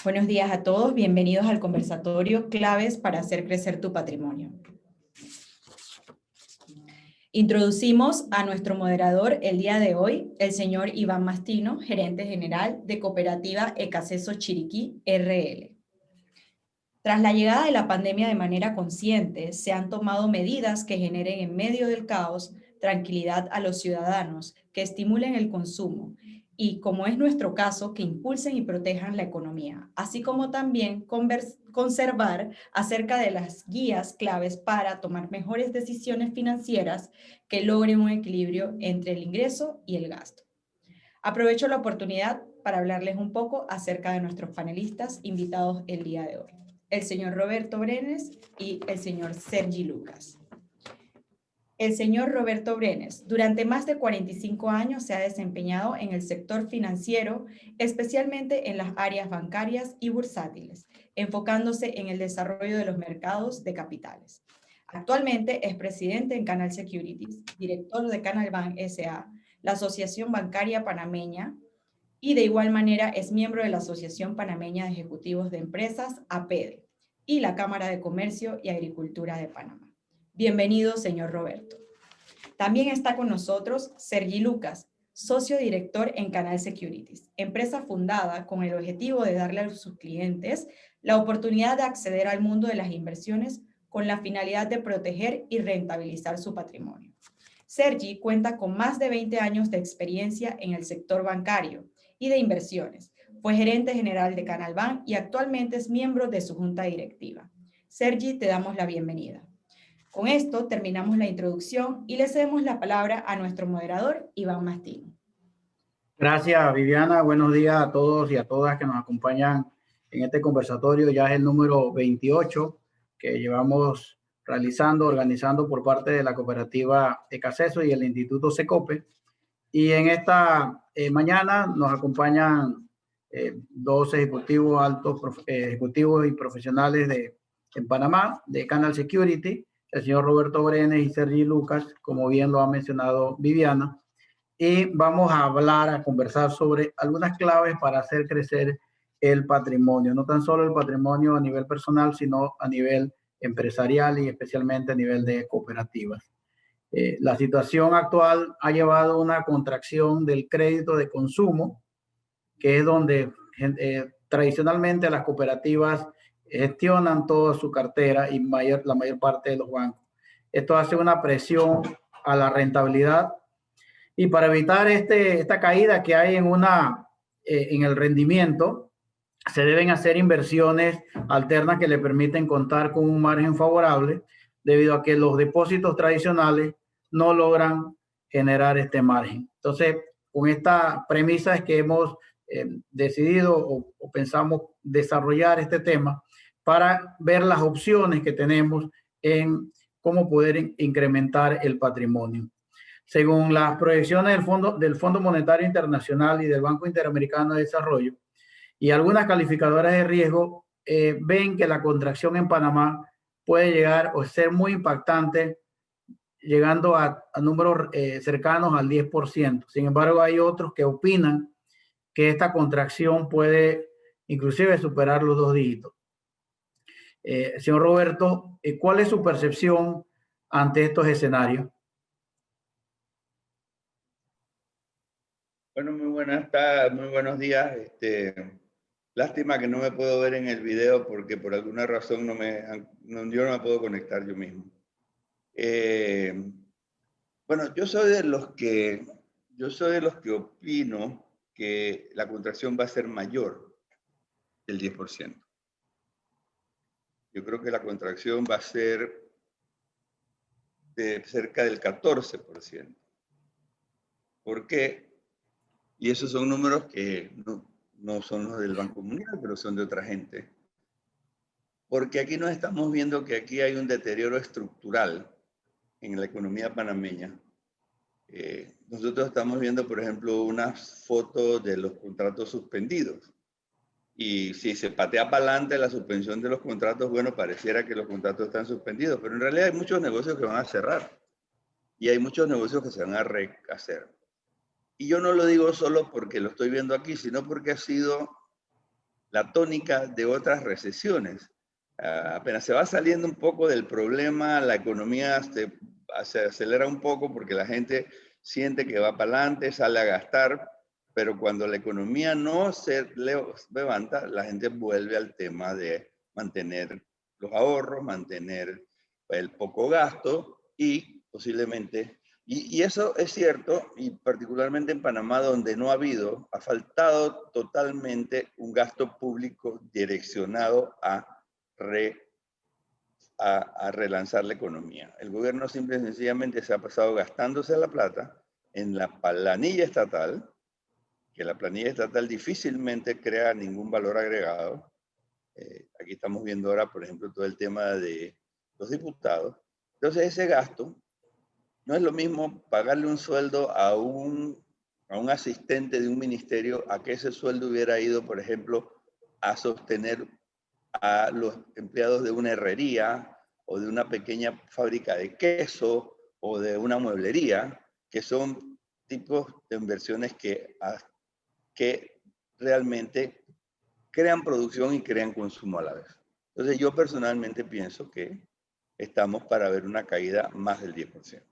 Buenos días a todos, bienvenidos al conversatorio Claves para hacer crecer tu patrimonio. Introducimos a nuestro moderador el día de hoy, el señor Iván Mastino, gerente general de Cooperativa Ecaceso Chiriquí, RL. Tras la llegada de la pandemia de manera consciente, se han tomado medidas que generen en medio del caos tranquilidad a los ciudadanos, que estimulen el consumo y, como es nuestro caso, que impulsen y protejan la economía, así como también conservar acerca de las guías claves para tomar mejores decisiones financieras que logren un equilibrio entre el ingreso y el gasto. Aprovecho la oportunidad para hablarles un poco acerca de nuestros panelistas invitados el día de hoy, el señor Roberto Brenes y el señor Sergi Lucas. El señor Roberto Brenes, durante más de 45 años se ha desempeñado en el sector financiero, especialmente en las áreas bancarias y bursátiles, enfocándose en el desarrollo de los mercados de capitales. Actualmente es presidente en Canal Securities, director de Canal Bank S.A., la Asociación Bancaria Panameña, y de igual manera es miembro de la Asociación Panameña de Ejecutivos de Empresas, APEDE, y la Cámara de Comercio y Agricultura de Panamá. Bienvenido, señor Roberto. También está con nosotros Sergi Lucas, socio director en Canal Securities, empresa fundada con el objetivo de darle a sus clientes la oportunidad de acceder al mundo de las inversiones con la finalidad de proteger y rentabilizar su patrimonio. Sergi cuenta con más de 20 años de experiencia en el sector bancario y de inversiones. Fue gerente general de Canal Bank y actualmente es miembro de su junta directiva. Sergi, te damos la bienvenida. Con esto terminamos la introducción y le cedemos la palabra a nuestro moderador, Iván Mastino. Gracias, Viviana. Buenos días a todos y a todas que nos acompañan en este conversatorio. Ya es el número 28 que llevamos organizando por parte de la cooperativa Ecaceso y el Instituto Secope. Y en esta mañana nos acompañan dos ejecutivos ejecutivos y profesionales en Panamá, de Canal Security, el señor Roberto Brenes y Sergi Lucas, como bien lo ha mencionado Viviana. Y vamos a conversar sobre algunas claves para hacer crecer el patrimonio, no tan solo el patrimonio a nivel personal, sino a nivel empresarial y especialmente a nivel de cooperativas. La situación actual ha llevado a una contracción del crédito de consumo, que es donde tradicionalmente las cooperativas gestionan toda su cartera y la mayor parte de los bancos. Esto hace una presión a la rentabilidad y para evitar esta caída que hay en el rendimiento, se deben hacer inversiones alternas que le permiten contar con un margen favorable debido a que los depósitos tradicionales no logran generar este margen. Entonces, con esta premisa es que hemos decidido o pensamos desarrollar este tema para ver las opciones que tenemos en cómo poder incrementar el patrimonio. Según las proyecciones del Fondo Monetario Internacional y del Banco Interamericano de Desarrollo y algunas calificadoras de riesgo, ven que la contracción en Panamá puede llegar o ser muy impactante, llegando a números cercanos al 10%. Sin embargo, hay otros que opinan que esta contracción puede inclusive superar los 2 dígitos. Señor Roberto, ¿cuál es su percepción ante estos escenarios? Bueno, muy buenos días. Lástima que no me puedo ver en el video porque por alguna razón yo no me puedo conectar yo mismo. Bueno, yo soy de los que opino que la contracción va a ser mayor del 10%. Yo creo que la contracción va a ser de cerca del 14%. ¿Por qué? Y esos son números que no son los del Banco Mundial, pero son de otra gente. Porque aquí nos estamos viendo que aquí hay un deterioro estructural en la economía panameña. Nosotros estamos viendo, por ejemplo, unas fotos de los contratos suspendidos. Y si se patea para adelante la suspensión de los contratos, bueno, pareciera que los contratos están suspendidos, pero en realidad hay muchos negocios que van a cerrar. Y hay muchos negocios que se van a rehacer. Y yo no lo digo solo porque lo estoy viendo aquí, sino porque ha sido la tónica de otras recesiones. Apenas se va saliendo un poco del problema, la economía se acelera un poco porque la gente siente que va para adelante, sale a gastar, pero cuando la economía no se levanta, la gente vuelve al tema de mantener los ahorros, mantener el poco gasto y posiblemente, y eso es cierto, y particularmente en Panamá, donde no ha faltado totalmente un gasto público direccionado a relanzar la economía. El gobierno simple y sencillamente se ha pasado gastándose la plata en la planilla estatal, que la planilla estatal difícilmente crea ningún valor agregado. Aquí estamos viendo ahora, por ejemplo, todo el tema de los diputados. Entonces, ese gasto no es lo mismo pagarle un sueldo a un asistente de un ministerio a que ese sueldo hubiera ido, por ejemplo, a sostener a los empleados de una herrería o de una pequeña fábrica de queso o de una mueblería, que son tipos de inversiones que realmente crean producción y crean consumo a la vez. Entonces yo personalmente pienso que estamos para ver una caída más del 10%.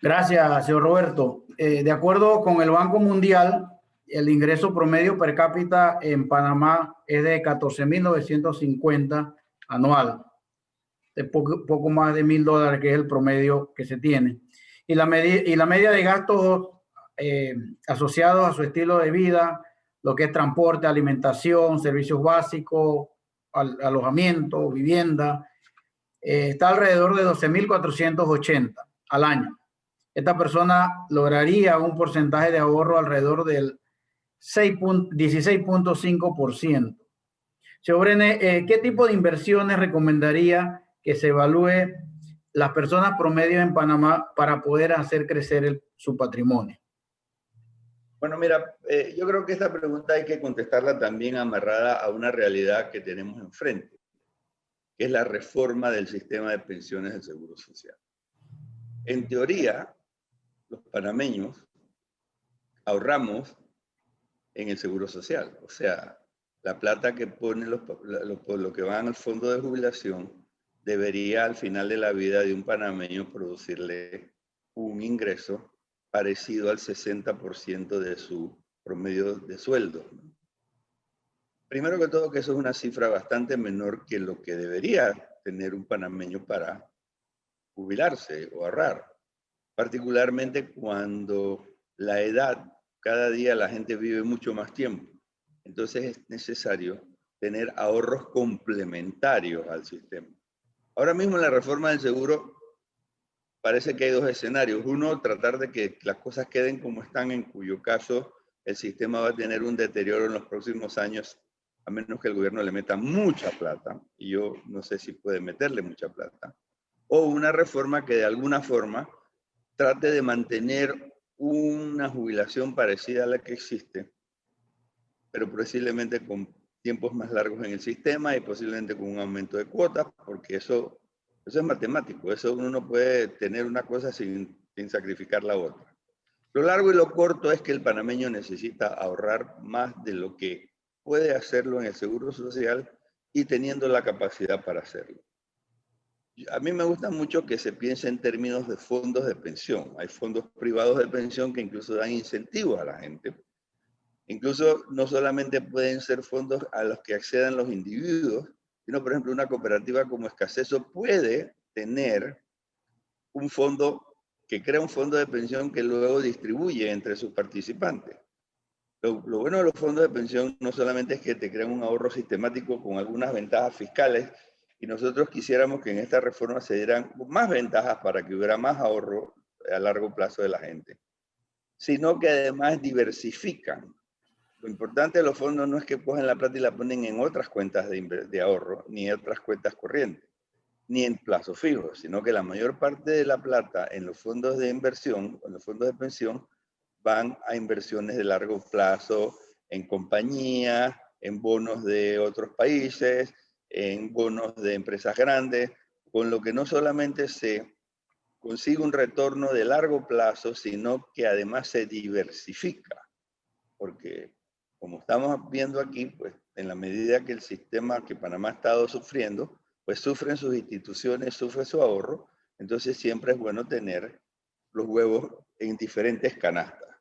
Gracias, señor Roberto. De acuerdo con el Banco Mundial, el ingreso promedio per cápita en Panamá es de 14.950 anual. De poco más de $1.000, que es el promedio que se tiene. Y la media de gastos asociados a su estilo de vida, lo que es transporte, alimentación, servicios básicos, alojamiento, vivienda, está alrededor de 12.480 al año. Esta persona lograría un porcentaje de ahorro alrededor del 16.5%. Señor Brené, ¿qué tipo de inversiones recomendaría que se evalúe las personas promedio en Panamá para poder hacer crecer su patrimonio? Bueno, mira, yo creo que esta pregunta hay que contestarla también amarrada a una realidad que tenemos enfrente, que es la reforma del sistema de pensiones del Seguro Social. En teoría, los panameños ahorramos en el Seguro Social, o sea, la plata que ponen lo que van al fondo de jubilación debería al final de la vida de un panameño producirle un ingreso parecido al 60% de su promedio de sueldo. Primero que todo, que eso es una cifra bastante menor que lo que debería tener un panameño para jubilarse o ahorrar, particularmente cuando la edad, cada día la gente vive mucho más tiempo. Entonces es necesario tener ahorros complementarios al sistema. Ahora mismo en la reforma del seguro parece que hay dos escenarios. Uno, tratar de que las cosas queden como están, en cuyo caso el sistema va a tener un deterioro en los próximos años, a menos que el gobierno le meta mucha plata, y yo no sé si puede meterle mucha plata. O una reforma que de alguna forma trate de mantener una jubilación parecida a la que existe, pero posiblemente con tiempos más largos en el sistema y posiblemente con un aumento de cuotas, porque eso es matemático. Eso uno no puede tener una cosa sin sacrificar la otra. Lo largo y lo corto es que el panameño necesita ahorrar más de lo que puede hacerlo en el Seguro Social y teniendo la capacidad para hacerlo. A mí me gusta mucho que se piense en términos de fondos de pensión. Hay fondos privados de pensión que incluso dan incentivos a la gente. Incluso no solamente pueden ser fondos a los que accedan los individuos, sino, por ejemplo, una cooperativa como Escaseso puede tener un fondo que crea un fondo de pensión que luego distribuye entre sus participantes. Lo bueno de los fondos de pensión no solamente es que te crean un ahorro sistemático con algunas ventajas fiscales, y nosotros quisiéramos que en esta reforma se dieran más ventajas para que hubiera más ahorro a largo plazo de la gente, sino que además diversifican. Lo importante de los fondos no es que cogen la plata y la ponen en otras cuentas de ahorro, ni en otras cuentas corrientes, ni en plazos fijos, sino que la mayor parte de la plata en los fondos de inversión, en los fondos de pensión, van a inversiones de largo plazo, en compañías, en bonos de otros países, en bonos de empresas grandes, con lo que no solamente se consigue un retorno de largo plazo, sino que además se diversifica. porque como estamos viendo aquí, pues en la medida que el sistema que Panamá ha estado sufriendo, pues sufren sus instituciones, sufre su ahorro, entonces siempre es bueno tener los huevos en diferentes canastas.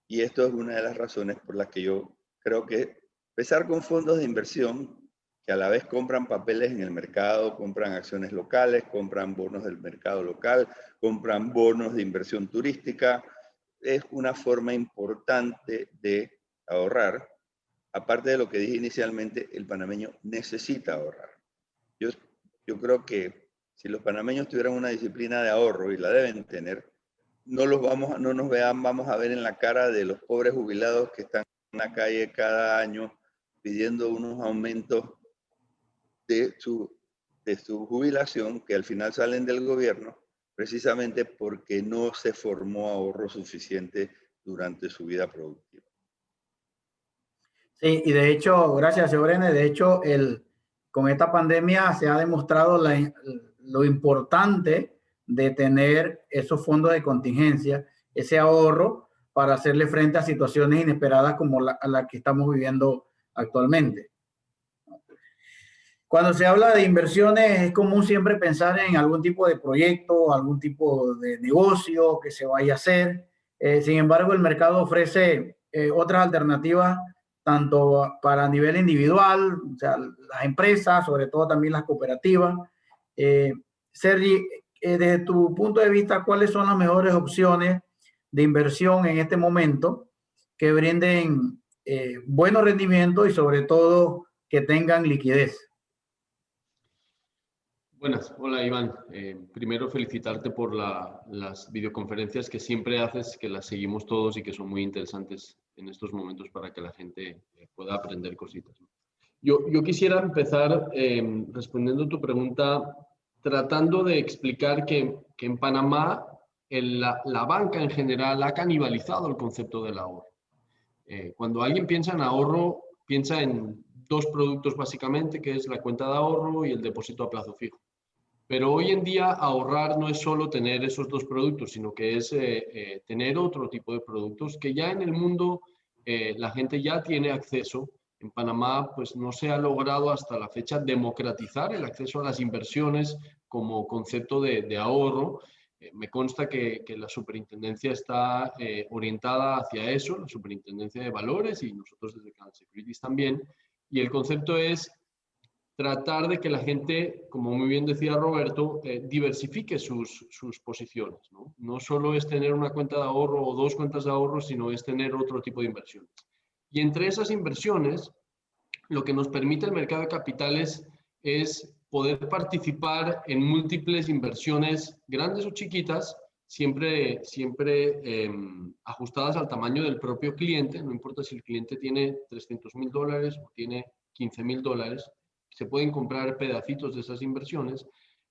Y esto es una de las razones por las que yo creo que empezar con fondos de inversión que a la vez compran papeles en el mercado, compran acciones locales, compran bonos del mercado local, compran bonos de inversión turística, es una forma importante de ahorrar. Aparte de lo que dije inicialmente, el panameño necesita ahorrar. Yo creo que si los panameños tuvieran una disciplina de ahorro, y la deben tener, no nos vamos a ver en la cara de los pobres jubilados que están en la calle cada año pidiendo unos aumentos de su jubilación, que al final salen del gobierno, precisamente porque no se formó ahorro suficiente durante su vida productiva. Sí, y de hecho, gracias, señor Brenes, de hecho, con esta pandemia se ha demostrado lo importante de tener esos fondos de contingencia, ese ahorro para hacerle frente a situaciones inesperadas como la que estamos viviendo actualmente. Cuando se habla de inversiones, es común siempre pensar en algún tipo de proyecto, algún tipo de negocio que se vaya a hacer. Sin embargo, el mercado ofrece otras alternativas, tanto para nivel individual, o sea, las empresas, sobre todo también las cooperativas. Sergi, desde tu punto de vista, ¿cuáles son las mejores opciones de inversión en este momento que brinden buenos rendimientos y sobre todo que tengan liquidez? Buenas, hola Iván. Primero felicitarte por las videoconferencias que siempre haces, que las seguimos todos y que son muy interesantes en estos momentos para que la gente pueda aprender cositas. Yo quisiera empezar respondiendo tu pregunta, tratando de explicar que en Panamá la banca en general ha canibalizado el concepto del ahorro. Cuando alguien piensa en ahorro, piensa en dos productos básicamente, que es la cuenta de ahorro y el depósito a plazo fijo. Pero hoy en día ahorrar no es solo tener esos dos productos, sino que es tener otro tipo de productos que ya en el mundo la gente ya tiene acceso. En Panamá pues no se ha logrado hasta la fecha democratizar el acceso a las inversiones como concepto de ahorro. Me consta que la superintendencia está orientada hacia eso, la superintendencia de valores y nosotros desde Canal Securities también. Y el concepto es tratar de que la gente, como muy bien decía Roberto, diversifique sus posiciones, ¿no? No solo es tener una cuenta de ahorro o dos cuentas de ahorro, sino es tener otro tipo de inversiones. Y entre esas inversiones, lo que nos permite el mercado de capitales es poder participar en múltiples inversiones, grandes o chiquitas, siempre ajustadas al tamaño del propio cliente. No importa si el cliente tiene $300,000 o tiene $15,000, se pueden comprar pedacitos de esas inversiones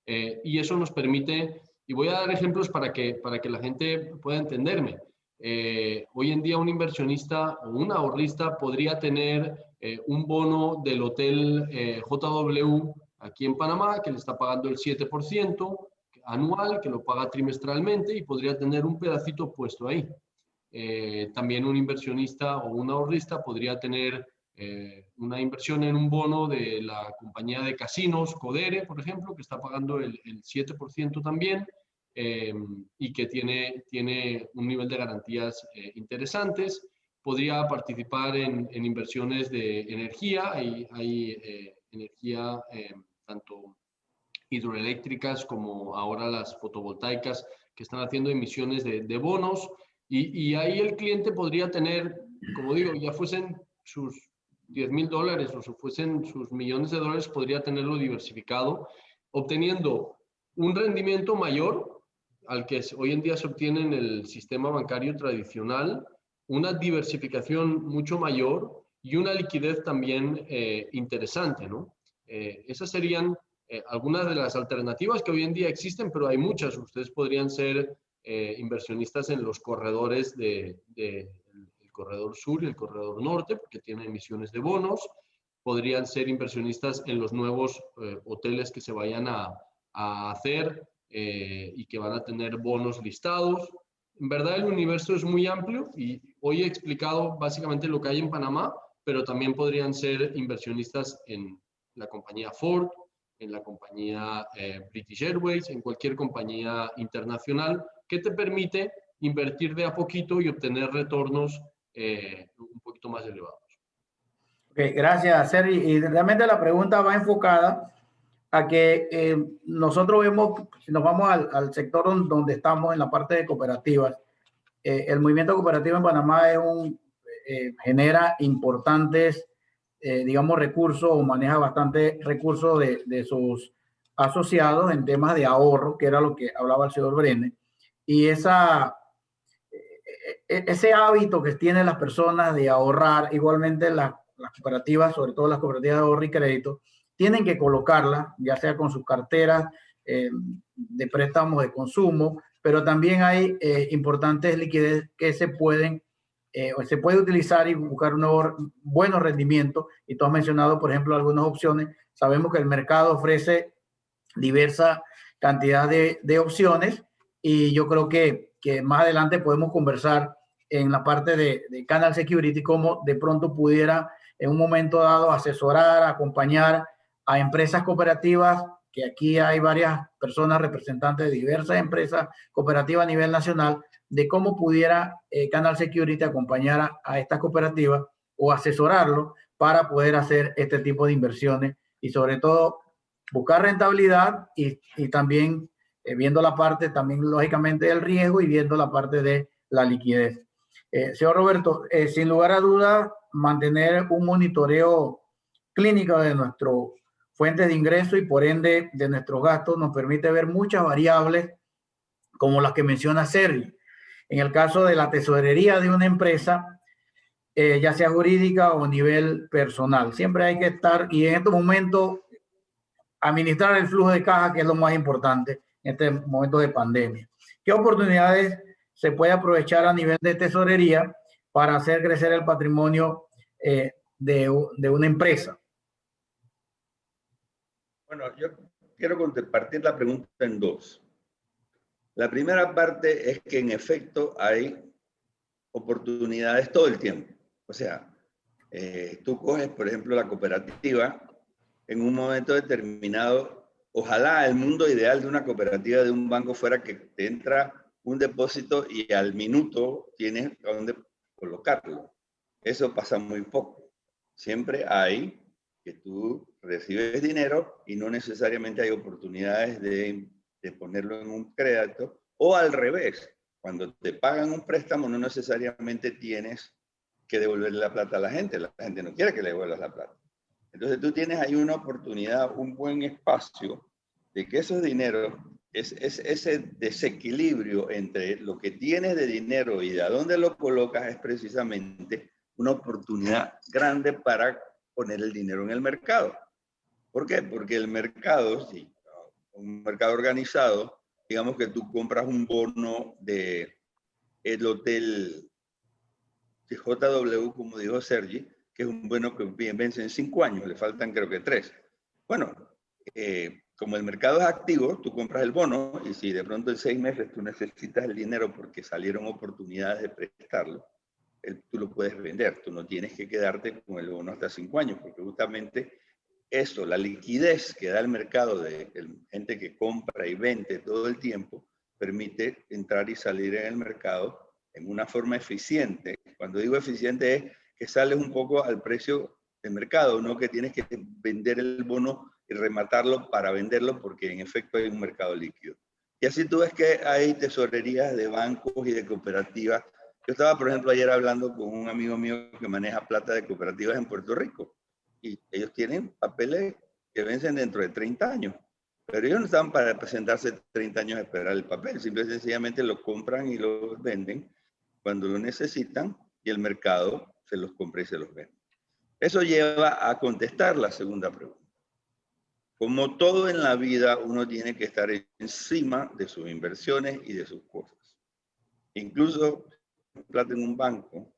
y eso nos permite, y voy a dar ejemplos para que la gente pueda entenderme. Hoy en día un inversionista o un ahorrista podría tener un bono del hotel JW aquí en Panamá que le está pagando el 7% anual, que lo paga trimestralmente y podría tener un pedacito puesto ahí. También un inversionista o un ahorrista podría tener una inversión en un bono de la compañía de casinos, Codere, por ejemplo, que está pagando el 7% también y que tiene un nivel de garantías interesantes. Podría participar en inversiones de energía. Hay energía tanto hidroeléctricas como ahora las fotovoltaicas que están haciendo emisiones de bonos. Y ahí el cliente podría tener, como digo, ya fuesen sus $10,000 o si fuesen sus millones de dólares, podría tenerlo diversificado, obteniendo un rendimiento mayor al que hoy en día se obtiene en el sistema bancario tradicional, una diversificación mucho mayor y una liquidez también interesante, ¿no? Esas serían algunas de las alternativas que hoy en día existen, pero hay muchas. Ustedes podrían ser inversionistas en los corredores del corredor sur y el corredor norte, porque tienen emisiones de bonos. Podrían ser inversionistas en los nuevos hoteles que se vayan a hacer y que van a tener bonos listados. En verdad el universo es muy amplio y hoy he explicado básicamente lo que hay en Panamá, pero también podrían ser inversionistas en la compañía Ford, en la compañía British Airways, en cualquier compañía internacional que te permite invertir de a poquito y obtener retornos un poquito más elevados. Okay, gracias, Sergi. Y realmente la pregunta va enfocada a que nosotros vemos, si nos vamos al sector donde estamos, en la parte de cooperativas, el movimiento cooperativo en Panamá genera importantes, digamos, recursos o maneja bastante recursos de sus asociados en temas de ahorro, que era lo que hablaba el señor Brenes. Y ese hábito que tienen las personas de ahorrar, igualmente las cooperativas, sobre todo las cooperativas de ahorro y crédito, tienen que colocarla, ya sea con sus carteras de préstamos de consumo, pero también hay importantes liquidez que se puede utilizar y buscar buenos rendimientos. Y tú has mencionado, por ejemplo, algunas opciones. Sabemos que el mercado ofrece diversa cantidad de opciones y yo creo que más adelante podemos conversar en la parte de Canal Security cómo de pronto pudiera en un momento dado asesorar, acompañar a empresas cooperativas, que aquí hay varias personas representantes de diversas empresas cooperativas a nivel nacional, de cómo pudiera Canal Security acompañar a estas cooperativas o asesorarlo para poder hacer este tipo de inversiones y sobre todo buscar rentabilidad y también viendo la parte también lógicamente del riesgo y viendo la parte de la liquidez. Señor Roberto, sin lugar a dudas, mantener un monitoreo clínico de nuestras fuentes de ingreso y por ende de nuestros gastos nos permite ver muchas variables como las que menciona Sergi. En el caso de la tesorería de una empresa, ya sea jurídica o a nivel personal, siempre hay que estar, y en estos momentos, administrar el flujo de caja, que es lo más importante en este momento de pandemia. ¿Qué oportunidades se puede aprovechar a nivel de tesorería para hacer crecer el patrimonio de una empresa? Bueno, yo quiero compartir la pregunta en dos. La primera parte es que en efecto hay oportunidades todo el tiempo. O sea, tú coges, por ejemplo, la cooperativa, en un momento determinado, ojalá el mundo ideal de una cooperativa de un banco fuera que te entra un depósito y al minuto tienes a dónde colocarlo. Eso pasa muy poco. Siempre hay que tú recibes dinero y no necesariamente hay oportunidades de ponerlo en un crédito, o al revés, cuando te pagan un préstamo no necesariamente tienes que devolverle la plata a la gente no quiere que le devuelvas la plata. Entonces tú tienes ahí una oportunidad, un buen espacio de que esos dineros, ese desequilibrio entre lo que tienes de dinero y de a dónde lo colocas es precisamente una oportunidad grande para poner el dinero en el mercado. ¿Por qué? Porque el mercado, sí, un mercado organizado, digamos que tú compras un bono del hotel de JW, como dijo Sergi, que es un bono que vence en 5 años, le faltan creo que 3. Bueno, como el mercado es activo, tú compras el bono y si de pronto en 6 meses tú necesitas el dinero porque salieron oportunidades de prestarlo, tú lo puedes vender, tú no tienes que quedarte con el bono hasta 5 años, porque justamente eso, la liquidez que da el mercado de gente que compra y vende todo el tiempo, permite entrar y salir en el mercado en una forma eficiente. Cuando digo eficiente es que sales un poco al precio del mercado, no que tienes que vender el bono y rematarlo para venderlo, porque en efecto hay un mercado líquido. Y así tú ves que hay tesorerías de bancos y de cooperativas. Yo estaba, por ejemplo, ayer hablando con un amigo mío que maneja plata de cooperativas en Puerto Rico. Y ellos tienen papeles que vencen dentro de 30 años. Pero ellos no están para presentarse 30 años a esperar el papel. Simplemente sencillamente lo compran y lo venden cuando lo necesitan y el mercado se los compra y se los vende. Eso lleva a contestar la segunda pregunta. Como todo en la vida, uno tiene que estar encima de sus inversiones y de sus cosas. Incluso plata en un banco,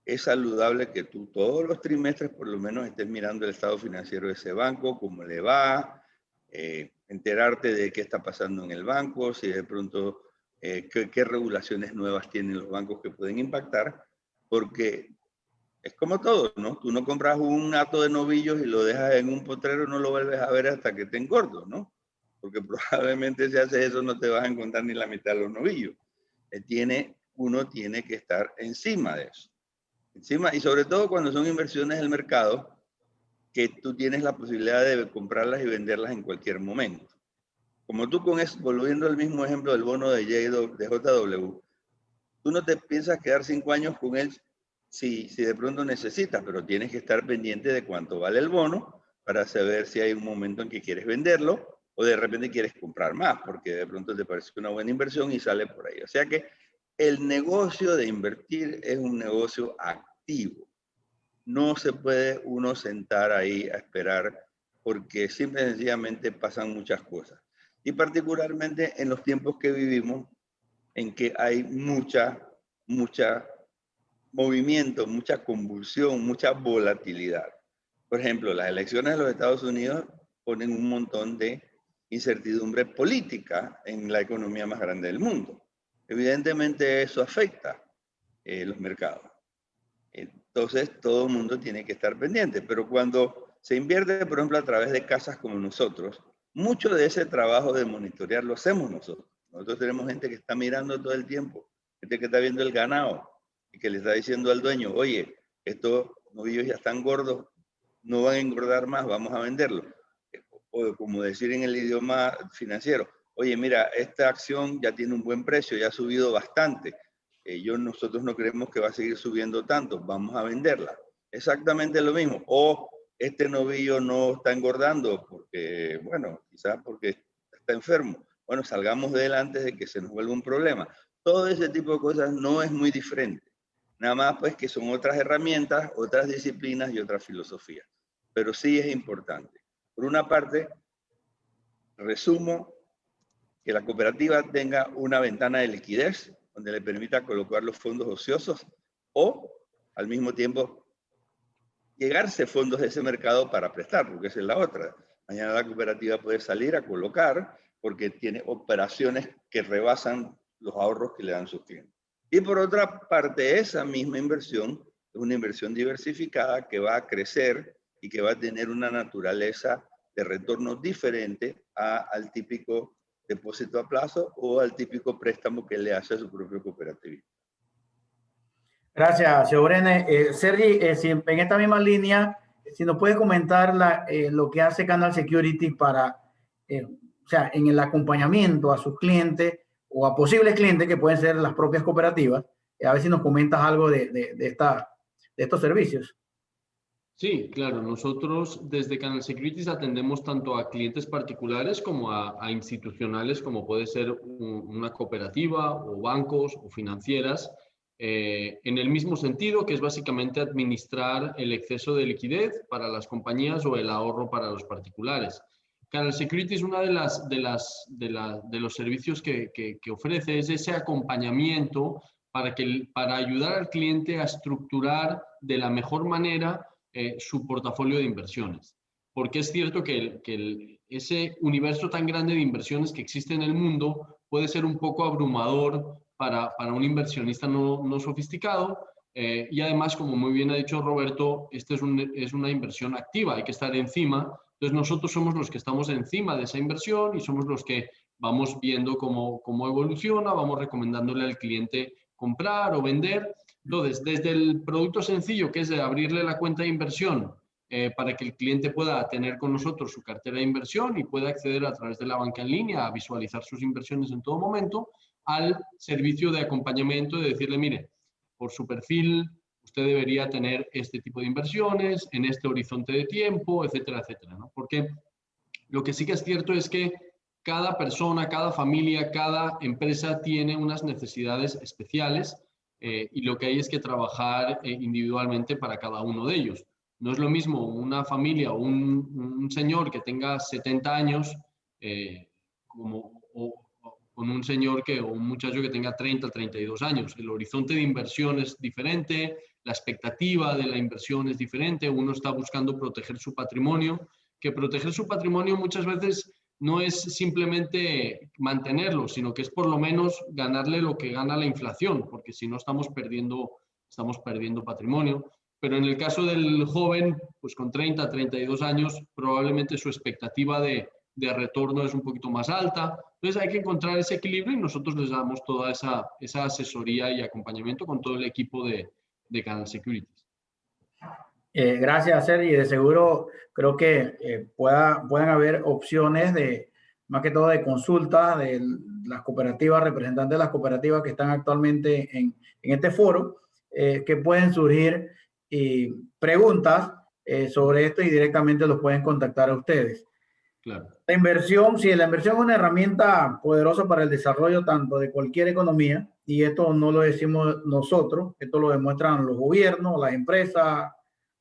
es saludable que tú todos los trimestres por lo menos estés mirando el estado financiero de ese banco, cómo le va, enterarte de qué está pasando en el banco, si de pronto qué regulaciones nuevas tienen los bancos que pueden impactar, porque es como todo, ¿no? Tú no compras un hato de novillos y lo dejas en un potrero, no lo vuelves a ver hasta que te engordo, ¿no? Porque probablemente si haces eso no te vas a encontrar ni la mitad de los novillos. Uno tiene que estar encima de eso. Encima, y sobre todo cuando son inversiones del mercado, que tú tienes la posibilidad de comprarlas y venderlas en cualquier momento. Como tú con eso, volviendo al mismo ejemplo del bono de JW, tú no te piensas quedar 5 años con él si de pronto necesitas, pero tienes que estar pendiente de cuánto vale el bono para saber si hay un momento en que quieres venderlo o de repente quieres comprar más, porque de pronto te parece una buena inversión y sale por ahí. O sea que el negocio de invertir es un negocio activo. No se puede uno sentar ahí a esperar porque simple y sencillamente pasan muchas cosas. Y particularmente en los tiempos que vivimos, en que hay mucha movimiento, mucha convulsión, mucha volatilidad. Por ejemplo, las elecciones de los Estados Unidos ponen un montón de incertidumbre política en la economía más grande del mundo. Evidentemente eso afecta los mercados. Entonces todo el mundo tiene que estar pendiente, pero cuando se invierte, por ejemplo, a través de casas como nosotros, mucho de ese trabajo de monitorear lo hacemos nosotros. Nosotros tenemos gente que está mirando todo el tiempo, gente que está viendo el ganado y que le está diciendo al dueño, oye, estos novillos ya están gordos, no van a engordar más, vamos a venderlos. O como decir en el idioma financiero, oye, mira, esta acción ya tiene un buen precio, ya ha subido bastante. Nosotros no creemos que va a seguir subiendo tanto, vamos a venderla. Exactamente lo mismo. O este novillo no está engordando porque, bueno, quizás porque está enfermo. Bueno, salgamos de él antes de que se nos vuelva un problema. Todo ese tipo de cosas no es muy diferente. Nada más pues que son otras herramientas, otras disciplinas y otras filosofías. Pero sí es importante. Por una parte, resumo que la cooperativa tenga una ventana de liquidez donde le permita colocar los fondos ociosos o al mismo tiempo llegarse fondos de ese mercado para prestar, porque esa es la otra. Mañana la cooperativa puede salir a colocar porque tiene operaciones que rebasan los ahorros que le dan sus clientes. Y por otra parte, esa misma inversión es una inversión diversificada que va a crecer y que va a tener una naturaleza de retorno diferente al típico depósito a plazo o al típico préstamo que le hace a su propio cooperativo. Gracias, señor Brenes. Sergi, si en esta misma línea, si nos puede comentar lo que hace Canal Security para, o sea, en el acompañamiento a sus clientes o a posibles clientes que pueden ser las propias cooperativas, a ver si nos comentas algo de estos servicios. Sí, claro. Nosotros desde Canal Securities atendemos tanto a clientes particulares como a institucionales, como puede ser una cooperativa o bancos o financieras, en el mismo sentido, que es básicamente administrar el exceso de liquidez para las compañías o el ahorro para los particulares. Canal Securities, una de los servicios que ofrece es ese acompañamiento para ayudar al cliente a estructurar de la mejor manera su portafolio de inversiones. Porque es cierto que ese universo tan grande de inversiones que existe en el mundo puede ser un poco abrumador para un inversionista no sofisticado. Y además, como muy bien ha dicho Roberto, esta es una inversión activa, hay que estar encima. Entonces nosotros somos los que estamos encima de esa inversión y somos los que vamos viendo cómo evoluciona, vamos recomendándole al cliente comprar o vender. Entonces, desde el producto sencillo, que es de abrirle la cuenta de inversión para que el cliente pueda tener con nosotros su cartera de inversión y pueda acceder a través de la banca en línea a visualizar sus inversiones en todo momento, al servicio de acompañamiento de decirle, mire, por su perfil usted debería tener este tipo de inversiones en este horizonte de tiempo, etcétera, etcétera, ¿no? Porque lo que sí que es cierto es que cada persona, cada familia, cada empresa tiene unas necesidades especiales y lo que hay es que trabajar individualmente para cada uno de ellos. No es lo mismo una familia o un señor que tenga 70 años con un señor o un muchacho que tenga 30, 32 años. El horizonte de inversión es diferente, la expectativa de la inversión es diferente, uno está buscando proteger su patrimonio, que proteger su patrimonio muchas veces no es simplemente mantenerlo, sino que es por lo menos ganarle lo que gana la inflación, porque si no estamos perdiendo patrimonio. Pero en el caso del joven, pues con 30, 32 años, probablemente su expectativa de retorno es un poquito más alta. Entonces hay que encontrar ese equilibrio y nosotros les damos toda esa asesoría y acompañamiento con todo el equipo de Canal Securities. Gracias, Sergi. De seguro creo que puedan haber opciones más que todo de consulta de las cooperativas, representantes de las cooperativas que están actualmente en este foro, que pueden surgir preguntas sobre esto y directamente los pueden contactar a ustedes. Claro. La inversión es una herramienta poderosa para el desarrollo tanto de cualquier economía, y esto no lo decimos nosotros, esto lo demuestran los gobiernos, las empresas,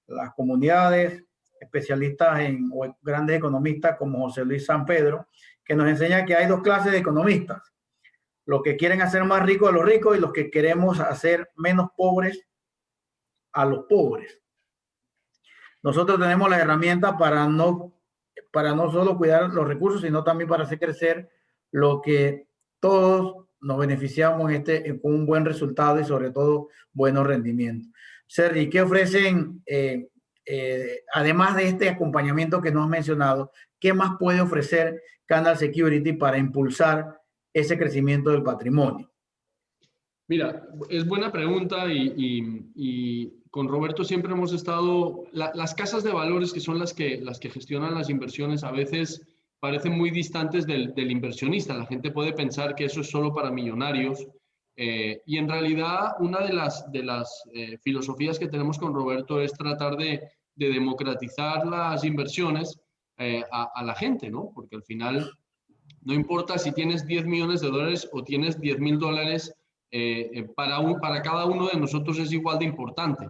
las comunidades, especialistas o grandes economistas como José Luis San Pedro, que nos enseña que hay dos clases de economistas: los que quieren hacer más ricos a los ricos y los que queremos hacer menos pobres a los pobres. Nosotros tenemos las herramientas para no solo cuidar los recursos, sino también para hacer crecer lo que todos nos beneficiamos con un buen resultado y sobre todo buenos rendimientos. Sergi, ¿qué ofrecen, además de este acompañamiento que nos has mencionado, qué más puede ofrecer Canal Security para impulsar ese crecimiento del patrimonio? Mira, es buena pregunta y con Roberto siempre hemos estado, las casas de valores que son las que gestionan las inversiones a veces parecen muy distantes del inversionista. La gente puede pensar que eso es solo para millonarios y en realidad una de las filosofías que tenemos con Roberto es tratar de democratizar las inversiones a la gente, ¿no? Porque al final no importa si tienes 10 millones de dólares o tienes 10,000 dólares, para cada uno de nosotros es igual de importante.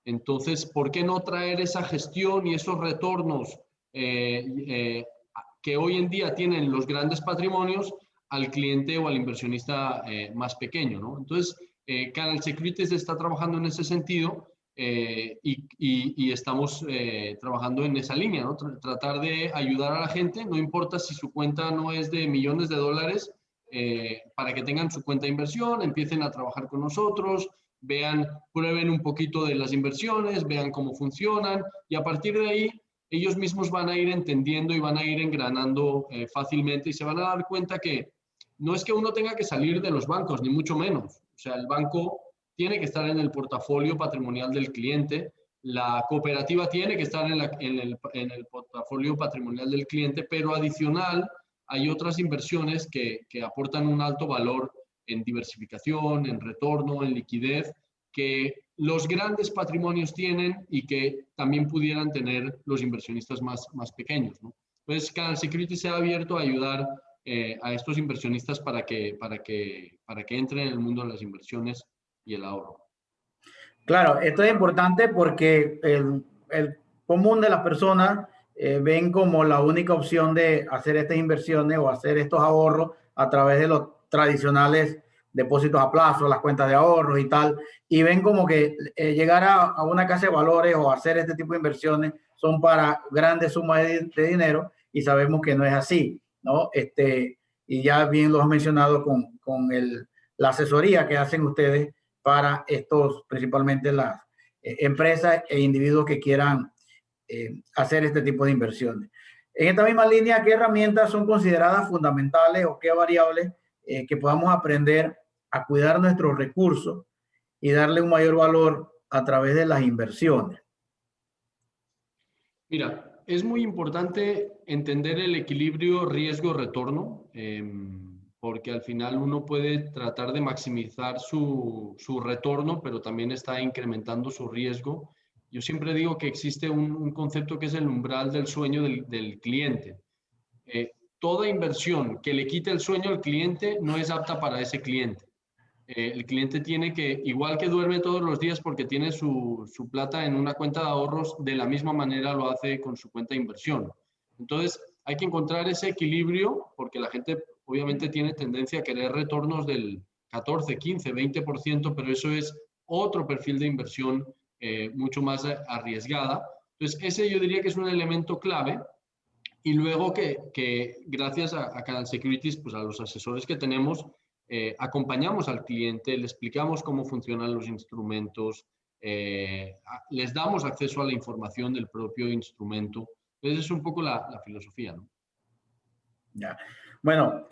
Entonces, ¿por qué no traer esa gestión y esos retornos que hoy en día tienen los grandes patrimonios al cliente o al inversionista más pequeño, ¿no? Entonces, Canal Securities está trabajando en ese sentido y estamos trabajando en esa línea, ¿no? Tratar de ayudar a la gente, no importa si su cuenta no es de millones de dólares, para que tengan su cuenta de inversión, empiecen a trabajar con nosotros, prueben un poquito de las inversiones, vean cómo funcionan y a partir de ahí ellos mismos van a ir entendiendo y van a ir engranando fácilmente y se van a dar cuenta que no es que uno tenga que salir de los bancos, ni mucho menos. O sea, el banco tiene que estar en el portafolio patrimonial del cliente, la cooperativa tiene que estar en el portafolio patrimonial del cliente, pero adicional hay otras inversiones que aportan un alto valor en diversificación, en retorno, en liquidez, que los grandes patrimonios tienen y que también pudieran tener los inversionistas más pequeños, ¿no? Entonces, Canal Security se ha abierto a ayudar a estos inversionistas para que entren en el mundo de las inversiones y el ahorro. Claro, esto es importante porque el común de las personas ven como la única opción de hacer estas inversiones o hacer estos ahorros a través de los tradicionales depósitos a plazo, las cuentas de ahorros y tal, y ven como que llegar a una casa de valores o hacer este tipo de inversiones son para grandes sumas de dinero y sabemos que no es así, ¿no? Y ya bien lo has mencionado con la asesoría que hacen ustedes para estos, principalmente las empresas e individuos que quieran hacer este tipo de inversiones. En esta misma línea, ¿qué herramientas son consideradas fundamentales o qué variables que podamos aprender a cuidar nuestros recursos y darle un mayor valor a través de las inversiones? Mira, es muy importante entender el equilibrio riesgo-retorno, porque al final uno puede tratar de maximizar su retorno, pero también está incrementando su riesgo. Yo siempre digo que existe un concepto que es el umbral del sueño del cliente. Toda inversión que le quite el sueño al cliente no es apta para ese cliente. El cliente tiene que, igual que duerme todos los días porque tiene su plata en una cuenta de ahorros, de la misma manera lo hace con su cuenta de inversión. Entonces, hay que encontrar ese equilibrio porque la gente obviamente tiene tendencia a querer retornos del 14, 15, 20%, pero eso es otro perfil de inversión mucho más arriesgada. Entonces, ese yo diría que es un elemento clave. Y luego que gracias a Canal Securities, pues a los asesores que tenemos, acompañamos al cliente, le explicamos cómo funcionan los instrumentos, les damos acceso a la información del propio instrumento. Entonces es un poco la filosofía, ¿no? Ya. Bueno,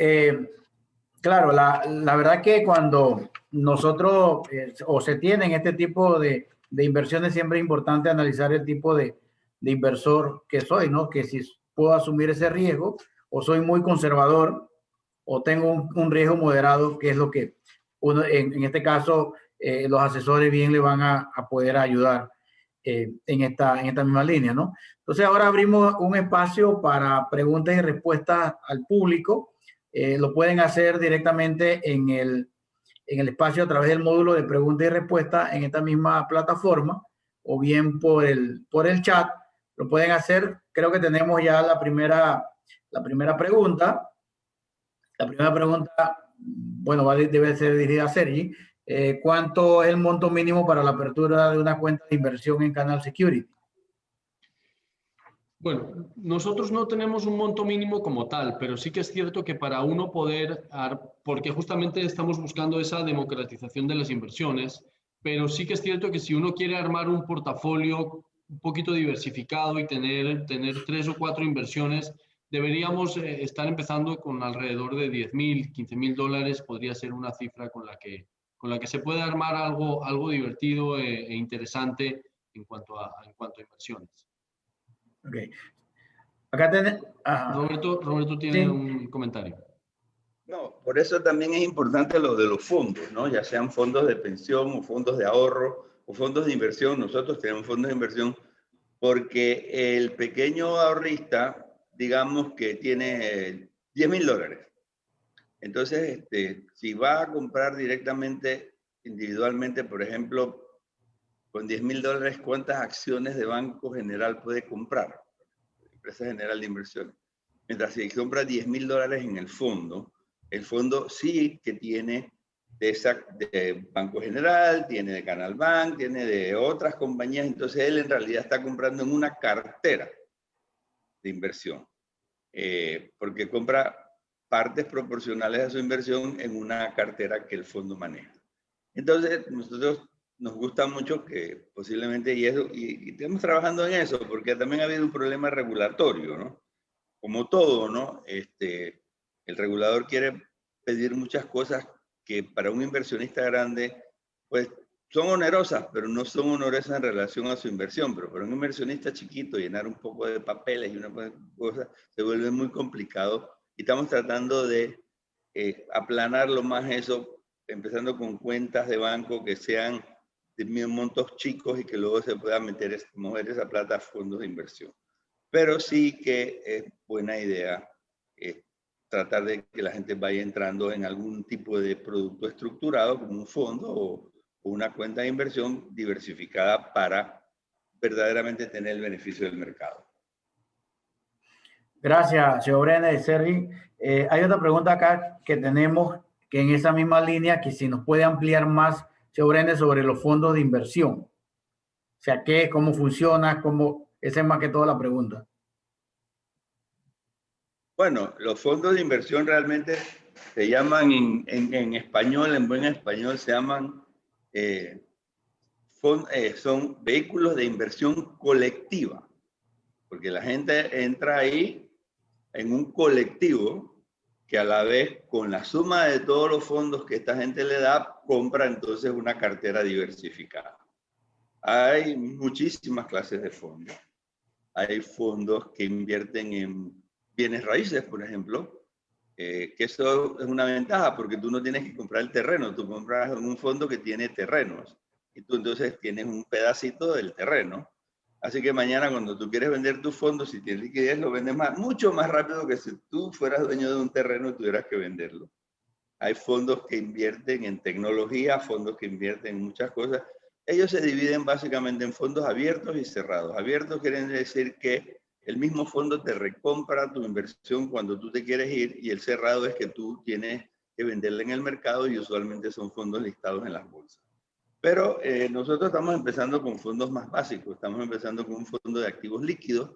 claro, la verdad que cuando nosotros o se tienen este tipo de inversiones, siempre es importante analizar el tipo de inversor que soy, ¿no? Que si puedo asumir ese riesgo o soy muy conservador o tengo un riesgo moderado, que es lo que uno, en este caso, los asesores bien le van a poder ayudar en esta misma línea, ¿no? Entonces ahora abrimos un espacio para preguntas y respuestas al público. Lo pueden hacer directamente en el espacio a través del módulo de preguntas y respuestas en esta misma plataforma o bien por el chat. Lo pueden hacer. Creo que tenemos ya la primera pregunta. La primera pregunta, bueno, debe ser dirigida a Sergi. ¿Cuánto es el monto mínimo para la apertura de una cuenta de inversión en Canal Security? Bueno, nosotros no tenemos un monto mínimo como tal, pero sí que es cierto que para uno poder, porque justamente estamos buscando esa democratización de las inversiones, pero sí que es cierto que si uno quiere armar un portafolio un poquito diversificado y tener 3 o 4 inversiones, deberíamos estar empezando con alrededor de $10,000, $15,000, podría ser una cifra con la que se puede armar algo divertido e interesante en cuanto a inversiones. Okay. Acá tenemos... Roberto tiene sí. un comentario. No, por eso también es importante lo de los fondos, ¿no? Ya sean fondos de pensión o fondos de ahorro o fondos de inversión. Nosotros tenemos fondos de inversión porque el pequeño ahorrista, digamos que tiene $10,000. Entonces, si va a comprar directamente, individualmente, por ejemplo, con $10,000, ¿cuántas acciones de Banco General puede comprar? Empresa General de Inversiones. Mientras si compra $10,000 en el fondo sí que tiene de Banco General, tiene de Canal Bank, tiene de otras compañías, entonces él en realidad está comprando en una cartera de inversión, porque compra partes proporcionales a su inversión en una cartera que el fondo maneja. Entonces, nosotros nos gusta mucho que posiblemente, y estamos trabajando en eso, porque también ha habido un problema regulatorio, ¿no? Como todo, ¿no? El regulador quiere pedir muchas cosas que para un inversionista grande, pues son onerosas, pero no son onerosas en relación a su inversión. Pero para un inversionista chiquito, llenar un poco de papeles y una cosa se vuelve muy complicado. Y estamos tratando de aplanar lo más eso, empezando con cuentas de banco que sean de montos chicos y que luego se pueda mover esa plata a fondos de inversión. Pero sí que es buena idea tratar de que la gente vaya entrando en algún tipo de producto estructurado, como un fondo o una cuenta de inversión diversificada para verdaderamente tener el beneficio del mercado. Gracias, señor Brenner y Sergi. Hay otra pregunta acá que tenemos, que en esa misma línea, que si nos puede ampliar más, señor Brenner, sobre los fondos de inversión. O sea, ¿qué? ¿Cómo funciona? Esa es más que toda la pregunta. Bueno, los fondos de inversión realmente se llaman en español, en buen español, se llaman, son vehículos de inversión colectiva, porque la gente entra ahí en un colectivo que a la vez, con la suma de todos los fondos que esta gente le da, compra entonces una cartera diversificada. Hay muchísimas clases de fondos. Hay fondos que invierten en bienes raíces, por ejemplo, que eso es una ventaja porque tú no tienes que comprar el terreno, tú compras en un fondo que tiene terrenos y tú entonces tienes un pedacito del terreno. Así que mañana cuando tú quieres vender tu fondo, si tienes liquidez, lo vendes mucho más rápido que si tú fueras dueño de un terreno y tuvieras que venderlo. Hay fondos que invierten en tecnología, fondos que invierten en muchas cosas. Ellos se dividen básicamente en fondos abiertos y cerrados. Abiertos quieren decir que el mismo fondo te recompra tu inversión cuando tú te quieres ir, y el cerrado es que tú tienes que venderla en el mercado, y usualmente son fondos listados en las bolsas. Pero nosotros estamos empezando con fondos más básicos. Estamos empezando con un fondo de activos líquidos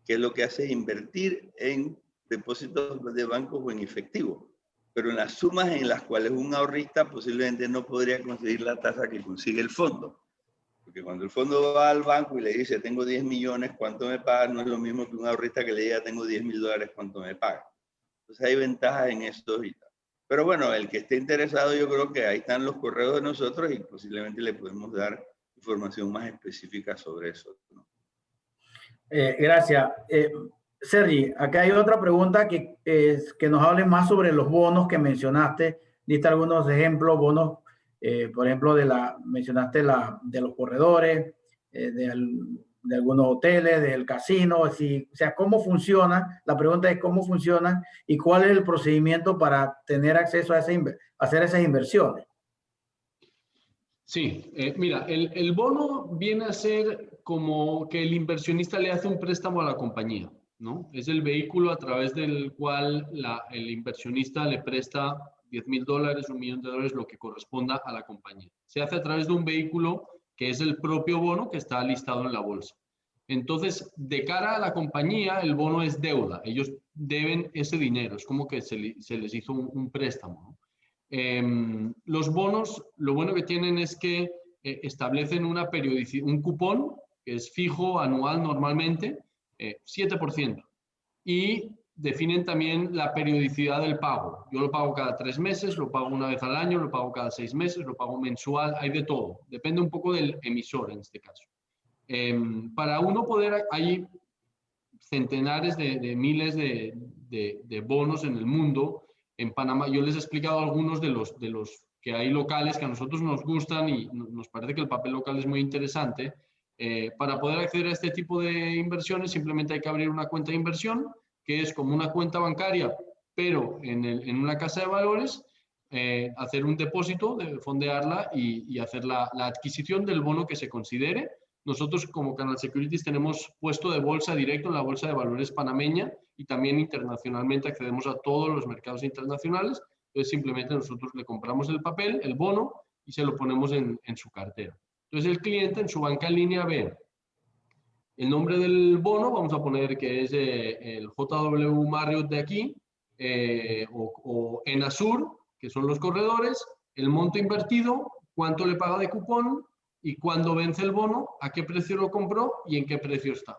que lo que hace es invertir en depósitos de bancos o en efectivo, pero en las sumas en las cuales un ahorrista posiblemente no podría conseguir la tasa que consigue el fondo. Porque cuando el fondo va al banco y le dice, tengo 10 millones, ¿cuánto me pagas? No es lo mismo que un ahorrista que le diga, tengo $10.000, ¿cuánto me paga? Entonces hay ventajas en esto y tal. Pero bueno, el que esté interesado, yo creo que ahí están los correos de nosotros y posiblemente le podemos dar información más específica sobre eso, ¿no? Gracias. Sergi, acá hay otra pregunta que nos hable más sobre los bonos que mencionaste. Diste algunos ejemplos, bonos, por ejemplo, mencionaste de los corredores, de algunos hoteles, del casino. O sea, ¿cómo funciona? La pregunta es cómo funcionan y cuál es el procedimiento para tener acceso a hacer esas inversiones. Sí, mira, el bono viene a ser como que el inversionista le hace un préstamo a la compañía, ¿no? Es el vehículo a través del cual el inversionista le presta $10.000, $1 millón, lo que corresponda a la compañía. Se hace a través de un vehículo que es el propio bono que está listado en la bolsa. Entonces, de cara a la compañía, el bono es deuda. Ellos deben ese dinero. Es como que se les hizo un préstamo, ¿no? Los bonos, lo bueno que tienen es que establecen un cupón que es fijo anual normalmente, 7%, y definen también la periodicidad del pago. Yo lo pago cada 3 meses, lo pago una vez al año, lo pago cada 6 meses, lo pago mensual, hay de todo. Depende un poco del emisor en este caso. Para uno poder, hay centenares de miles de bonos en el mundo. En Panamá, yo les he explicado algunos de los que hay locales que a nosotros nos gustan y nos parece que el papel local es muy interesante. Para poder acceder a este tipo de inversiones simplemente hay que abrir una cuenta de inversión, que es como una cuenta bancaria, pero en una casa de valores, hacer un depósito, fondearla y hacer la adquisición del bono que se considere. Nosotros como Canal Securities tenemos puesto de bolsa directo en la Bolsa de Valores panameña y también internacionalmente accedemos a todos los mercados internacionales. Entonces simplemente nosotros le compramos el papel, el bono, y se lo ponemos en su cartera. Entonces el cliente en su banca en línea ve el nombre del bono, vamos a poner que es el JW Marriott de aquí, o Enasur, que son los corredores, el monto invertido, cuánto le paga de cupón, y cuándo vence el bono, a qué precio lo compró y en qué precio está.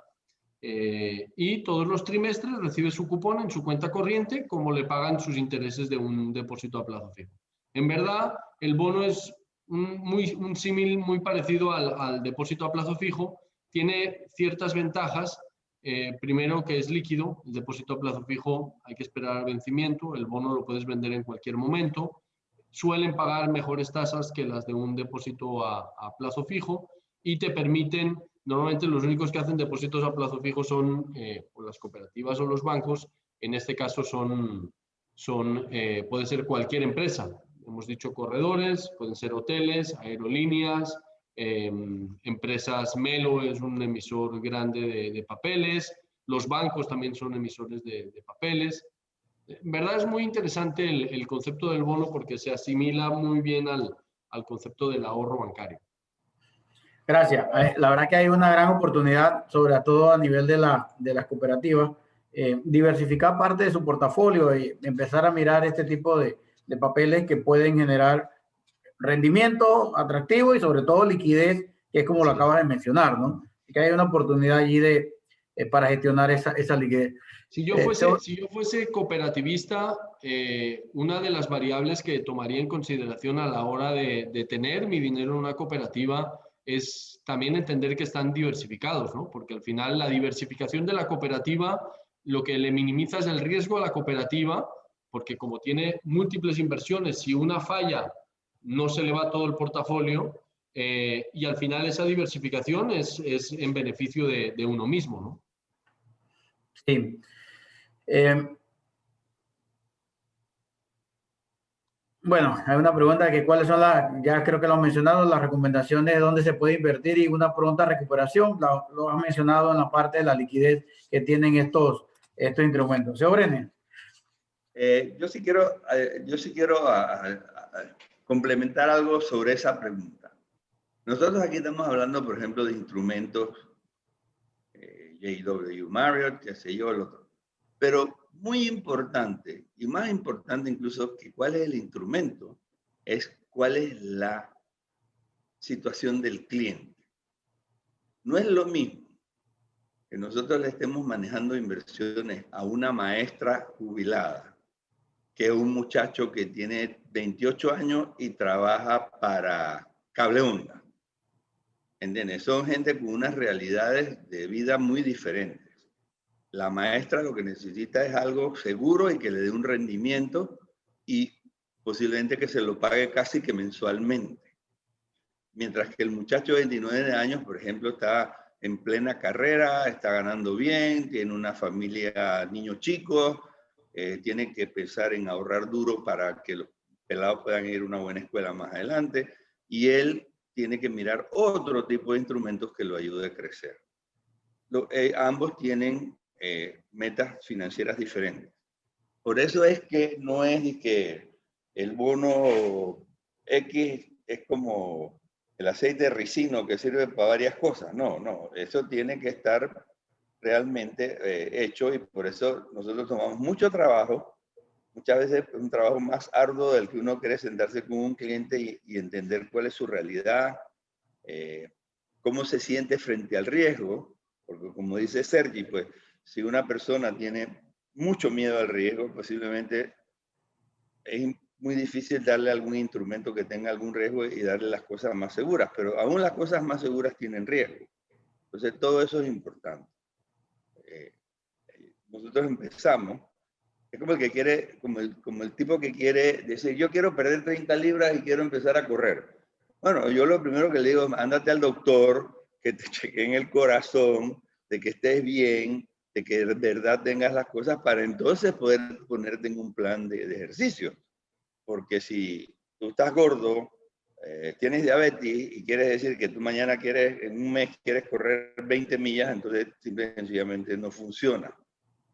Y todos los trimestres recibe su cupón en su cuenta corriente, como le pagan sus intereses de un depósito a plazo fijo. En verdad, el bono es un símil muy parecido al depósito a plazo fijo. Tiene ciertas ventajas. Primero, que es líquido. El depósito a plazo fijo hay que esperar al vencimiento. El bono lo puedes vender en cualquier momento. Suelen pagar mejores tasas que las de un depósito a plazo fijo y te permiten, normalmente los únicos que hacen depósitos a plazo fijo son las cooperativas o los bancos. En este caso puede ser cualquier empresa. Hemos dicho corredores, pueden ser hoteles, aerolíneas, empresas. Melo es un emisor grande de papeles, los bancos también son emisores de papeles. En verdad es muy interesante el concepto del bono porque se asimila muy bien al concepto del ahorro bancario. Gracias. La verdad que hay una gran oportunidad, sobre todo a nivel de las cooperativas, diversificar parte de su portafolio y empezar a mirar este tipo de papeles que pueden generar rendimiento atractivo y sobre todo liquidez, que es como lo acabas de mencionar, ¿no? Que hay una oportunidad allí para gestionar esa liquidez. Si yo fuese cooperativista, una de las variables que tomaría en consideración a la hora de tener mi dinero en una cooperativa es también entender que están diversificados, ¿no? Porque al final la diversificación de la cooperativa lo que le minimiza es el riesgo a la cooperativa, porque como tiene múltiples inversiones, si una falla, no se le va todo el portafolio, y al final esa diversificación es en beneficio de uno mismo, ¿no? Sí. Bueno, hay una pregunta que cuáles son ya creo que lo han mencionado, las recomendaciones de dónde se puede invertir y una pronta recuperación. Lo han mencionado en la parte de la liquidez que tienen estos instrumentos. Señor Brenes. Yo sí quiero complementar algo sobre esa pregunta. Nosotros aquí estamos hablando, por ejemplo, de instrumentos. JW Marriott, qué sé yo, el otro. Pero muy importante, y más importante incluso que cuál es el instrumento, es cuál es la situación del cliente. No es lo mismo que nosotros le estemos manejando inversiones a una maestra jubilada que un muchacho que tiene 28 años y trabaja para Cable Onda. ¿Entiendes? Son gente con unas realidades de vida muy diferentes. La maestra lo que necesita es algo seguro y que le dé un rendimiento y posiblemente que se lo pague casi que mensualmente. Mientras que el muchacho de 29 años, por ejemplo, está en plena carrera, está ganando bien, tiene una familia, niños chicos, tiene que pensar en ahorrar duro para que los pelados puedan ir a una buena escuela más adelante, y él tiene que mirar otro tipo de instrumentos que lo ayude a crecer. Ambos tienen metas financieras diferentes. Por eso es que no es de que el bono X es como el aceite de ricino que sirve para varias cosas. No, no, eso tiene que estar realmente hecho, y por eso nosotros tomamos mucho trabajo, muchas veces un trabajo más arduo del que uno quiere sentarse con un cliente y entender cuál es su realidad, cómo se siente frente al riesgo, porque como dice Sergi, pues si una persona tiene mucho miedo al riesgo, posiblemente es muy difícil darle algún instrumento que tenga algún riesgo y darle las cosas más seguras, pero aún las cosas más seguras tienen riesgo. Entonces todo eso es importante. Nosotros empezamos, es como el que quiere, como el tipo que quiere decir, yo quiero perder 30 libras y quiero empezar a correr. Bueno, yo lo primero que le digo, ándate al doctor, que te chequeen el corazón, de que estés bien, de que de verdad tengas las cosas para entonces poder ponerte en un plan de ejercicio. Porque si tú estás gordo, tienes diabetes y quieres decir que tú mañana quieres, en un mes quieres correr 20 millas, entonces simple y sencillamente no funciona.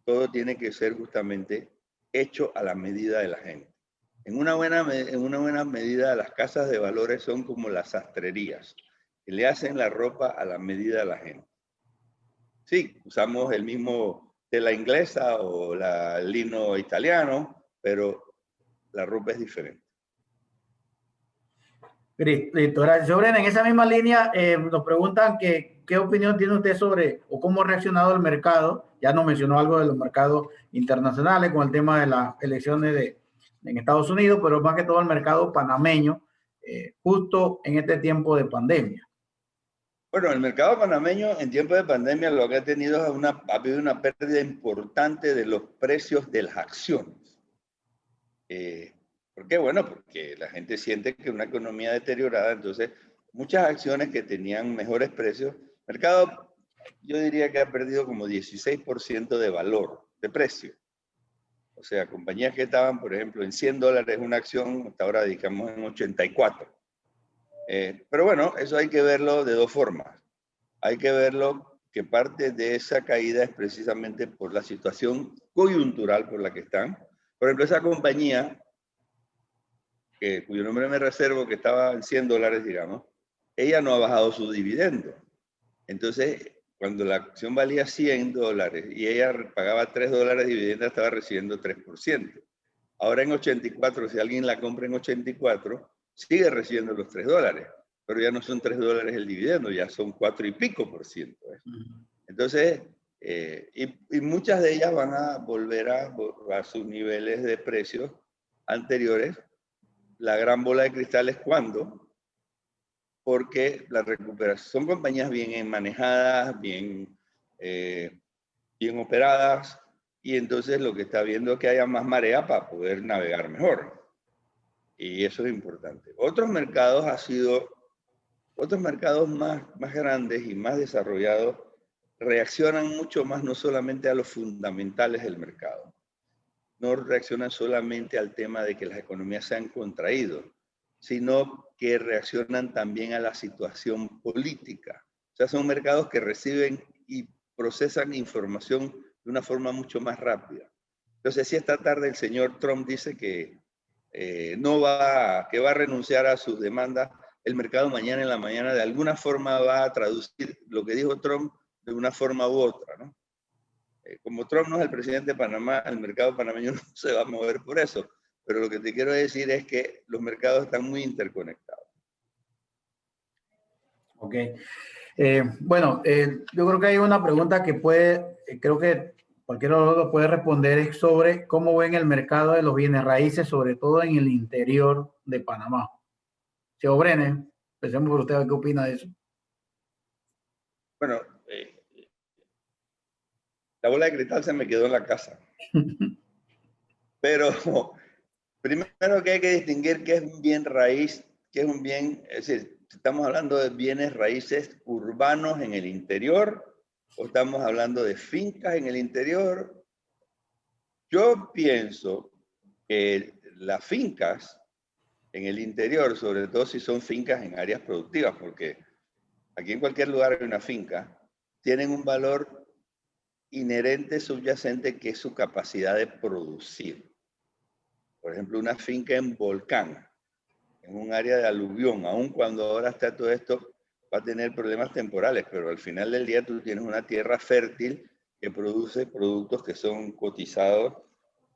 Todo tiene que ser justamente hecho a la medida de la gente. En una buena medida, las casas de valores son como las sastrerías, que le hacen la ropa a la medida de la gente. Sí, usamos el mismo tela inglesa o el lino italiano, pero la ropa es diferente. Listo, gracias. Sobre, en esa misma línea, nos preguntan qué opinión tiene usted sobre o cómo ha reaccionado el mercado. Ya nos mencionó algo de los mercados internacionales con el tema de las elecciones en Estados Unidos, pero más que todo el mercado panameño, justo en este tiempo de pandemia. Bueno, el mercado panameño en tiempo de pandemia lo que ha tenido es ha habido una pérdida importante de los precios de las acciones. ¿Por qué? Bueno, porque la gente siente que una economía deteriorada, entonces muchas acciones que tenían mejores precios, el mercado yo diría que ha perdido como 16% de valor, de precio. O sea, compañías que estaban, por ejemplo, en $100 una acción, hasta ahora digamos en 84. Pero bueno, eso hay que verlo de dos formas. Hay que verlo que parte de esa caída es precisamente por la situación coyuntural por la que están. Por ejemplo, esa compañía, cuyo nombre me reservo, que estaba en $100, digamos, ella no ha bajado su dividendo. Entonces, cuando la acción valía $100 y ella pagaba $3 de dividendo, estaba recibiendo 3%. Ahora en 84, si alguien la compra en 84, sigue recibiendo los $3, pero ya no son $3 el dividendo, ya son 4 y pico%. Entonces, y muchas de ellas van a volver a sus niveles de precios anteriores. La gran bola de cristal es cuándo, porque la recuperación son compañías bien manejadas, bien operadas, y entonces lo que está viendo es que haya más marea para poder navegar mejor. Y eso es importante. Otros mercados más grandes y más desarrollados reaccionan mucho más no solamente a los fundamentales del mercado, no reaccionan solamente al tema de que las economías se han contraído, sino que reaccionan también a la situación política. O sea, son mercados que reciben y procesan información de una forma mucho más rápida. Entonces, si esta tarde el señor Trump dice que va a renunciar a sus demandas, el mercado mañana en la mañana de alguna forma va a traducir lo que dijo Trump de una forma u otra, ¿no? Como Trump no es el presidente de Panamá, el mercado panameño no se va a mover por eso. Pero lo que te quiero decir es que los mercados están muy interconectados. Ok. Bueno, yo creo que hay una pregunta que creo que cualquiera de los dos puede responder, es sobre cómo ven el mercado de los bienes raíces, sobre todo en el interior de Panamá. Señor Brenes, empecemos por usted, ¿qué opina de eso? Bueno, la bola de cristal se me quedó en la casa. Pero primero que hay que distinguir qué es un bien raíz, qué es un bien, es decir, ¿estamos hablando de bienes raíces urbanos en el interior o estamos hablando de fincas en el interior? Yo pienso que las fincas en el interior, sobre todo si son fincas en áreas productivas, porque aquí en cualquier lugar hay una finca, tienen un valor inherente subyacente que es su capacidad de producir. Por ejemplo, una finca en volcán, en un área de aluvión, aun cuando ahora está todo esto, va a tener problemas temporales, pero al final del día tú tienes una tierra fértil que produce productos que son cotizados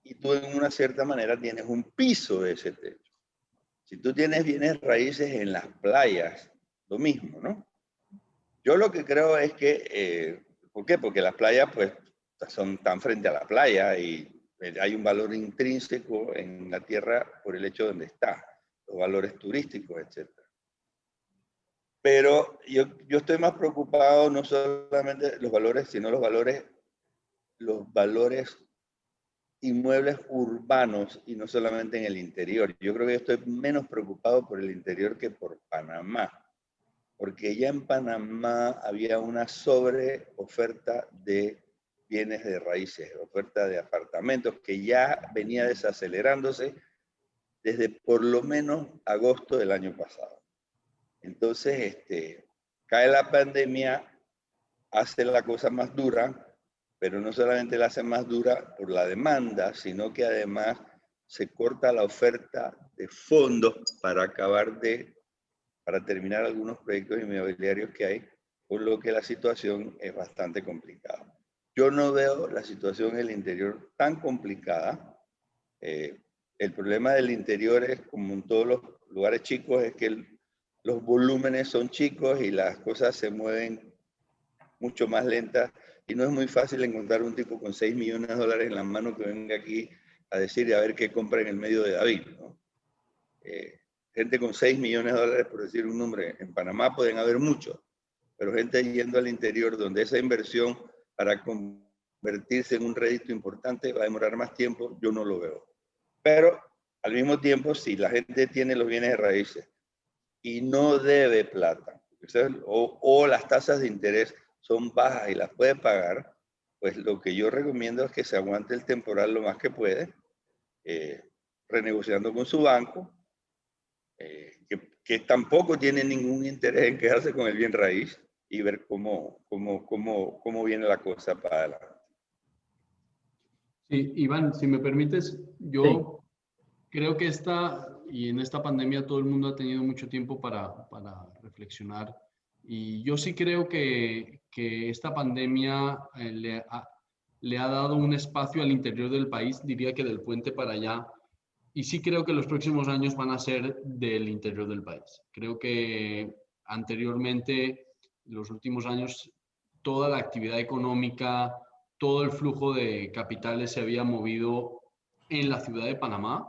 y tú en una cierta manera tienes un piso de ese techo. Si tú tienes bienes raíces en las playas, lo mismo, ¿no? Yo lo que creo es que, ¿por qué? Porque las playas pues están frente a la playa y hay un valor intrínseco en la tierra por el hecho de donde está, los valores turísticos, etc. Pero yo estoy más preocupado no solamente los valores, sino los valores inmuebles urbanos y no solamente en el interior. Yo creo que yo estoy menos preocupado por el interior que por Panamá, porque ya en Panamá había una sobreoferta de bienes de raíces, oferta de apartamentos que ya venía desacelerándose desde por lo menos agosto del año pasado. Entonces, cae la pandemia, hace la cosa más dura, pero no solamente la hace más dura por la demanda, sino que además se corta la oferta de fondos para terminar algunos proyectos inmobiliarios que hay, por lo que la situación es bastante complicada. Yo no veo la situación en el interior tan complicada. El problema del interior es, como en todos los lugares chicos, es que los volúmenes son chicos y las cosas se mueven mucho más lentas y no es muy fácil encontrar un tipo con 6 millones de dólares en la mano que venga aquí a decir a ver qué compra en el medio de David, ¿no? Gente con 6 millones de dólares, por decir un nombre, en Panamá pueden haber muchos, pero gente yendo al interior donde esa inversión para convertirse en un rédito importante va a demorar más tiempo, yo no lo veo. Pero al mismo tiempo, si la gente tiene los bienes de raíces y no debe plata, o las tasas de interés son bajas y las puede pagar, pues lo que yo recomiendo es que se aguante el temporal lo más que puede, renegociando con su banco, que tampoco tiene ningún interés en quedarse con el bien raíz y ver cómo viene la cosa para adelante. Sí, Iván, si me permites, yo creo que en esta pandemia todo el mundo ha tenido mucho tiempo para reflexionar y yo sí creo que esta pandemia le ha dado un espacio al interior del país, diría que del puente para allá, y sí creo que los próximos años van a ser del interior del país. Creo que anteriormente, en los últimos años, toda la actividad económica, todo el flujo de capitales se había movido en la ciudad de Panamá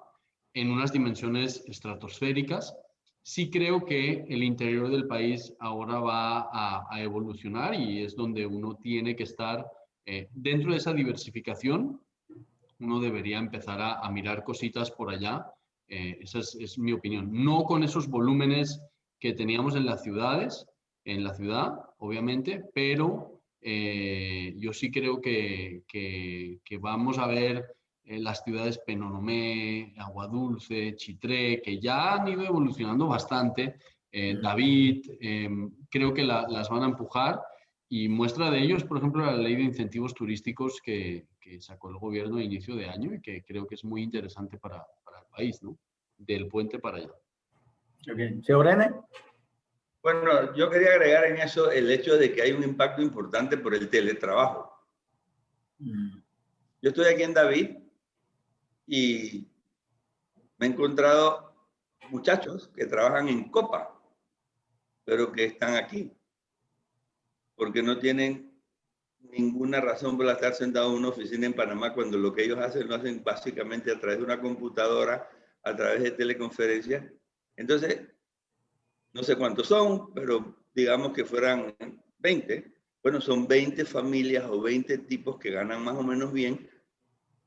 en unas dimensiones estratosféricas. Sí creo que el interior del país ahora va a evolucionar y es donde uno tiene que estar dentro de esa diversificación. Uno debería empezar a mirar cositas por allá. Esa es mi opinión. No con esos volúmenes que teníamos en las ciudades, en la ciudad, obviamente, pero yo sí creo que vamos a ver las ciudades Penonomé, Aguadulce, Chitré, que ya han ido evolucionando bastante. David, creo que las van a empujar. Y muestra de ello es, por ejemplo, la ley de incentivos turísticos que sacó el gobierno a inicio de año y que creo que es muy interesante para el país, ¿no? Del puente para allá. Okay. ¿Señor Brenes? Bueno, yo quería agregar en eso el hecho de que hay un impacto importante por el teletrabajo. Yo estoy aquí en David y me he encontrado muchachos que trabajan en Copa, pero que están aquí, porque no tienen ninguna razón por estar sentados en una oficina en Panamá cuando lo que ellos hacen lo hacen básicamente a través de una computadora, a través de teleconferencia. Entonces, no sé cuántos son, pero digamos que fueran 20. Bueno, son 20 familias o 20 tipos que ganan más o menos bien,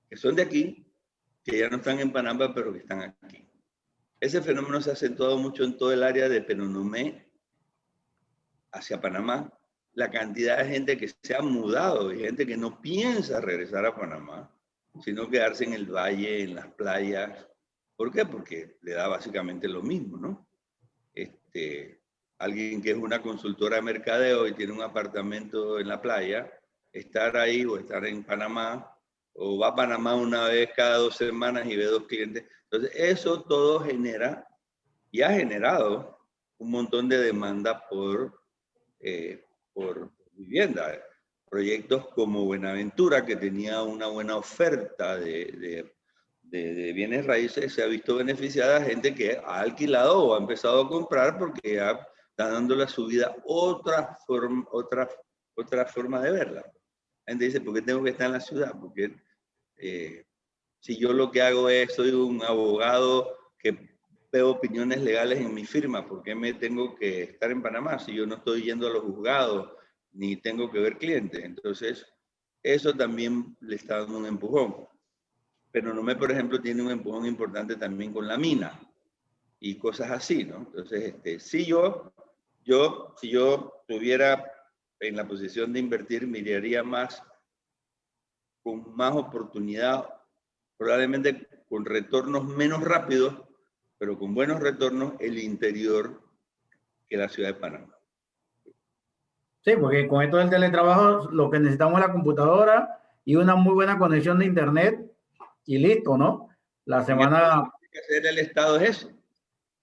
que son de aquí, que ya no están en Panamá, pero que están aquí. Ese fenómeno se ha acentuado mucho en todo el área de Penonomé hacia Panamá. La cantidad de gente que se ha mudado y gente que no piensa regresar a Panamá, sino quedarse en el valle, en las playas. ¿Por qué? Porque le da básicamente lo mismo, ¿no? Alguien que es una consultora de mercadeo y tiene un apartamento en la playa, estar ahí o estar en Panamá, o va a Panamá una vez cada 2 semanas y ve 2 clientes. Entonces, eso todo genera y ha generado un montón de demanda por vivienda. Proyectos como Buenaventura, que tenía una buena oferta de bienes raíces, se ha visto beneficiada gente que ha alquilado o ha empezado a comprar porque ya está dándole a su vida otra forma de verla. La gente dice, ¿por qué tengo que estar en la ciudad? Porque si yo lo que hago es, soy un abogado que veo opiniones legales en mi firma, ¿por qué me tengo que estar en Panamá si yo no estoy yendo a los juzgados ni tengo que ver clientes? Entonces, eso también le está dando un empujón. Penonomé, por ejemplo, tiene un empujón importante también con la mina y cosas así, ¿no? Entonces, si yo estuviera en la posición de invertir, miraría más, con más oportunidad, probablemente con retornos menos rápidos, pero con buenos retornos, el interior que la ciudad de Panamá. Sí, porque con esto del teletrabajo lo que necesitamos es la computadora y una muy buena conexión de internet y listo, ¿no? La semana... Lo que tiene que hacer el Estado es eso,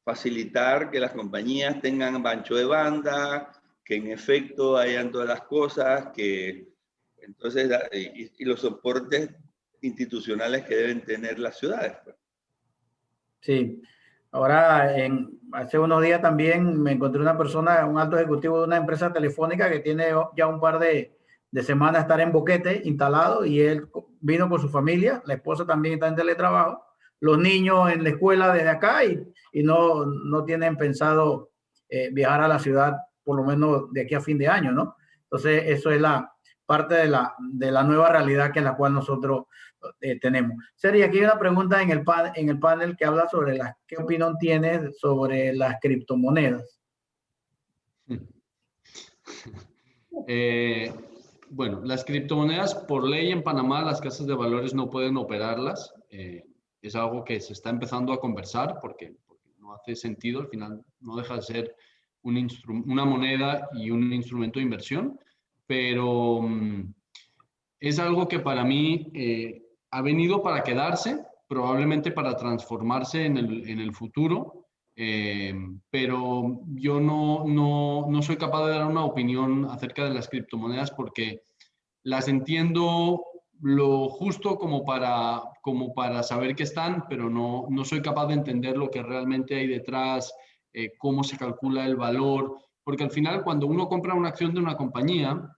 facilitar que las compañías tengan ancho de banda, que en efecto hayan todas las cosas, que entonces, y los soportes institucionales que deben tener las ciudades. Pues. Sí. Ahora, hace unos días también me encontré una persona, un alto ejecutivo de una empresa telefónica que tiene ya un par de semanas estar en Boquete instalado, y él vino con su familia, la esposa también está en teletrabajo, los niños en la escuela desde acá y no tienen pensado viajar a la ciudad por lo menos de aquí a fin de año, ¿no? Entonces, eso es la parte de la nueva realidad que es la cual nosotros tenemos. Seri, aquí hay una pregunta en el panel que habla sobre ¿qué opinión tienes sobre las criptomonedas? Bueno, las criptomonedas, por ley en Panamá, las casas de valores no pueden operarlas. Es algo que se está empezando a conversar porque no hace sentido. Al final no deja de ser una moneda y un instrumento de inversión, pero es algo que para mí ha venido para quedarse, probablemente para transformarse en el futuro, pero yo no soy capaz de dar una opinión acerca de las criptomonedas porque las entiendo lo justo como para saber que están, pero no soy capaz de entender lo que realmente hay detrás, cómo se calcula el valor, porque al final cuando uno compra una acción de una compañía,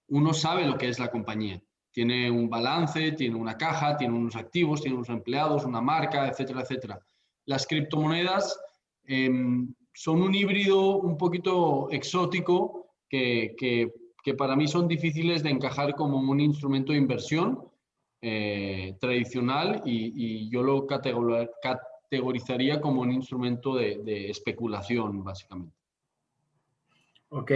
uno sabe lo que es la compañía. Tiene un balance, tiene una caja, tiene unos activos, tiene unos empleados, una marca, etcétera, etcétera. Las criptomonedas son un híbrido un poquito exótico que para mí son difíciles de encajar como un instrumento de inversión tradicional y yo lo categorizaría como un instrumento de especulación, básicamente. Ok.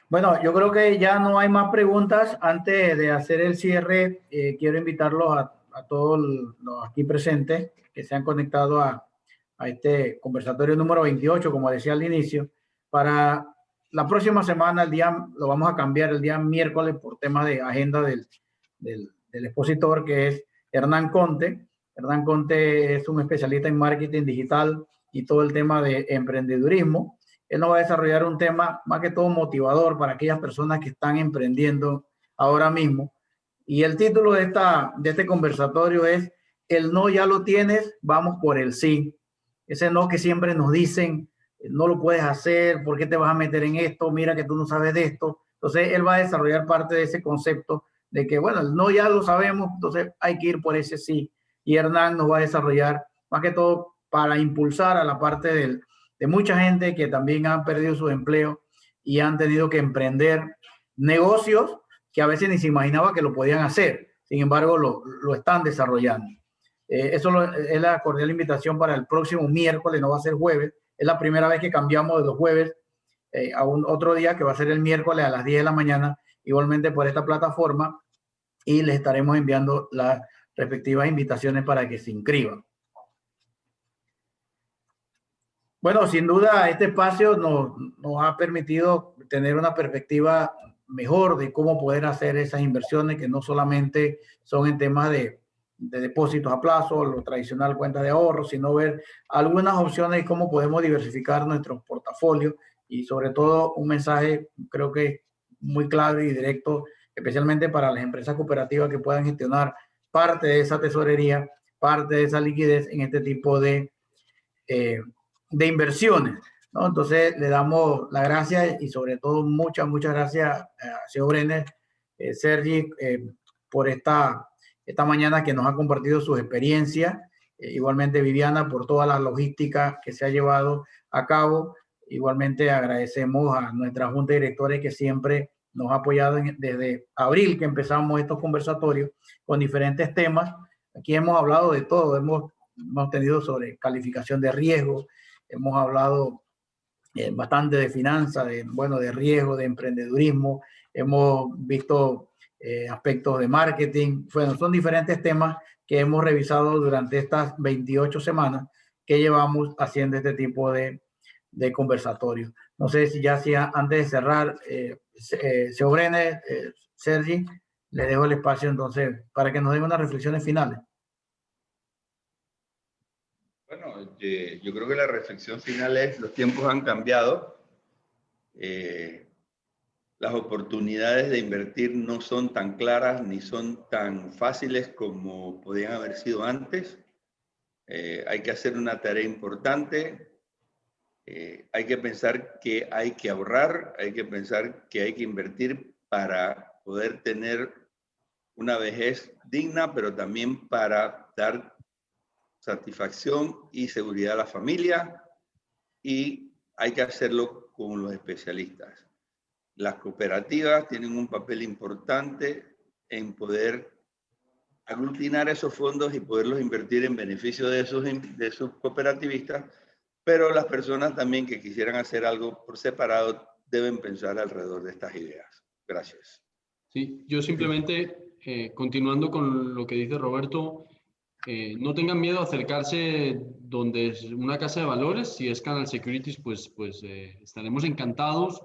Bueno, yo creo que ya no hay más preguntas. Antes de hacer el cierre, quiero invitarlos a todos los aquí presentes que se han conectado a este conversatorio número 28, como decía al inicio, para la próxima semana, lo vamos a cambiar el día miércoles por tema de agenda del expositor, que es Hernán Conte. Hernán Conte es un especialista en marketing digital y todo el tema de emprendedurismo. Él nos va a desarrollar un tema más que todo motivador para aquellas personas que están emprendiendo ahora mismo. Y el título de este conversatorio es "El no ya lo tienes, vamos por el sí". Ese no que siempre nos dicen, no lo puedes hacer, ¿por qué te vas a meter en esto? Mira que tú no sabes de esto. Entonces, él va a desarrollar parte de ese concepto de que, bueno, el no ya lo sabemos, entonces hay que ir por ese sí. Y Hernán nos va a desarrollar más que todo para impulsar a la parte de mucha gente que también han perdido su empleo y han tenido que emprender negocios que a veces ni se imaginaba que lo podían hacer. Sin embargo, lo están desarrollando. Eso es la cordial invitación para el próximo miércoles, no va a ser jueves. Es la primera vez que cambiamos de los jueves a un otro día, que va a ser el miércoles a las 10 de la mañana, igualmente por esta plataforma, y les estaremos enviando las respectivas invitaciones para que se inscriban. Bueno, sin duda este espacio nos ha permitido tener una perspectiva mejor de cómo poder hacer esas inversiones, que no solamente son en temas de depósitos a plazo, lo tradicional cuenta de ahorro, sino ver algunas opciones de cómo podemos diversificar nuestros portafolios, y sobre todo un mensaje creo que muy claro y directo, especialmente para las empresas cooperativas que puedan gestionar parte de esa tesorería, parte de esa liquidez en este tipo de inversiones, ¿no? Entonces le damos las gracias y sobre todo muchas gracias a señor Brenner, Sergi, por esta mañana que nos ha compartido sus experiencias, igualmente Viviana por toda la logística que se ha llevado a cabo. Igualmente agradecemos a nuestra junta de directores que siempre nos ha apoyado desde abril que empezamos estos conversatorios con diferentes temas. Aquí hemos hablado de todo, hemos tenido sobre calificación de riesgo, hemos hablado bastante de finanzas, de riesgo, de emprendedurismo, hemos visto aspectos de marketing. Bueno, son diferentes temas que hemos revisado durante estas 28 semanas que llevamos haciendo este tipo de conversatorios. No sé si antes de cerrar, señor Brenner, Sergi, le dejo el espacio entonces para que nos den unas reflexiones finales. Bueno, yo creo que la reflexión final es: los tiempos han cambiado, las oportunidades de invertir no son tan claras ni son tan fáciles como podían haber sido antes. Hay que hacer una tarea importante, hay que pensar que hay que ahorrar, hay que pensar que hay que invertir para poder tener una vejez digna, pero también para dar satisfacción y seguridad a la familia, y hay que hacerlo con los especialistas. Las cooperativas tienen un papel importante en poder aglutinar esos fondos y poderlos invertir en beneficio de esos cooperativistas, pero las personas también que quisieran hacer algo por separado deben pensar alrededor de estas ideas. Gracias. Sí, yo simplemente, continuando con lo que dice Roberto, no tengan miedo a acercarse donde es una casa de valores. Si es Canal Securities, pues estaremos encantados.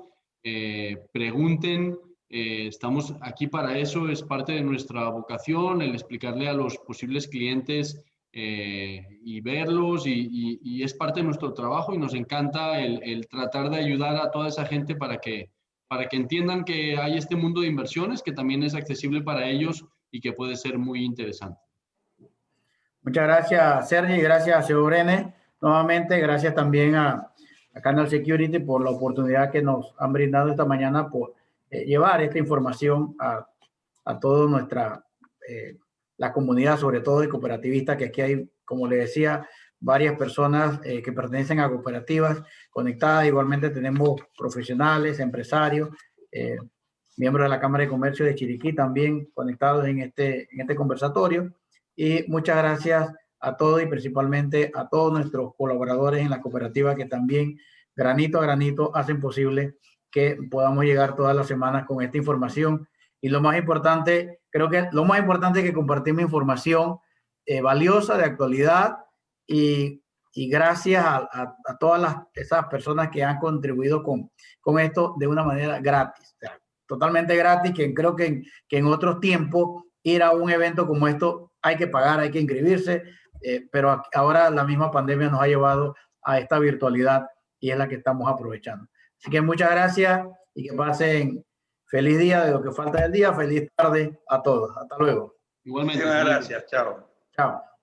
Pregunten, estamos aquí para eso, es parte de nuestra vocación, el explicarle a los posibles clientes y verlos, y es parte de nuestro trabajo, y nos encanta el tratar de ayudar a toda esa gente para que entiendan que hay este mundo de inversiones que también es accesible para ellos y que puede ser muy interesante. Muchas gracias, Sergi, gracias, señor Brenner. Nuevamente, gracias también a Canal Security por la oportunidad que nos han brindado esta mañana por llevar esta información a toda la comunidad, sobre todo de cooperativistas, que aquí hay, como le decía, varias personas que pertenecen a cooperativas conectadas. Igualmente tenemos profesionales, empresarios, miembros de la Cámara de Comercio de Chiriquí también conectados en este conversatorio. Y muchas gracias a todos y principalmente a todos nuestros colaboradores en la cooperativa que también granito a granito hacen posible que podamos llegar todas las semanas con esta información. Y lo más importante, creo que lo más importante es que compartimos información valiosa, de actualidad, y gracias a todas esas personas que han contribuido con esto de una manera gratis, o sea, totalmente gratis, que creo que en otros tiempos ir a un evento como esto hay que pagar, hay que inscribirse, pero ahora la misma pandemia nos ha llevado a esta virtualidad y es la que estamos aprovechando. Así que muchas gracias y que pasen feliz día de lo que falta del día, feliz tarde a todos. Hasta luego. Igualmente. Muchas gracias, chao. Chao.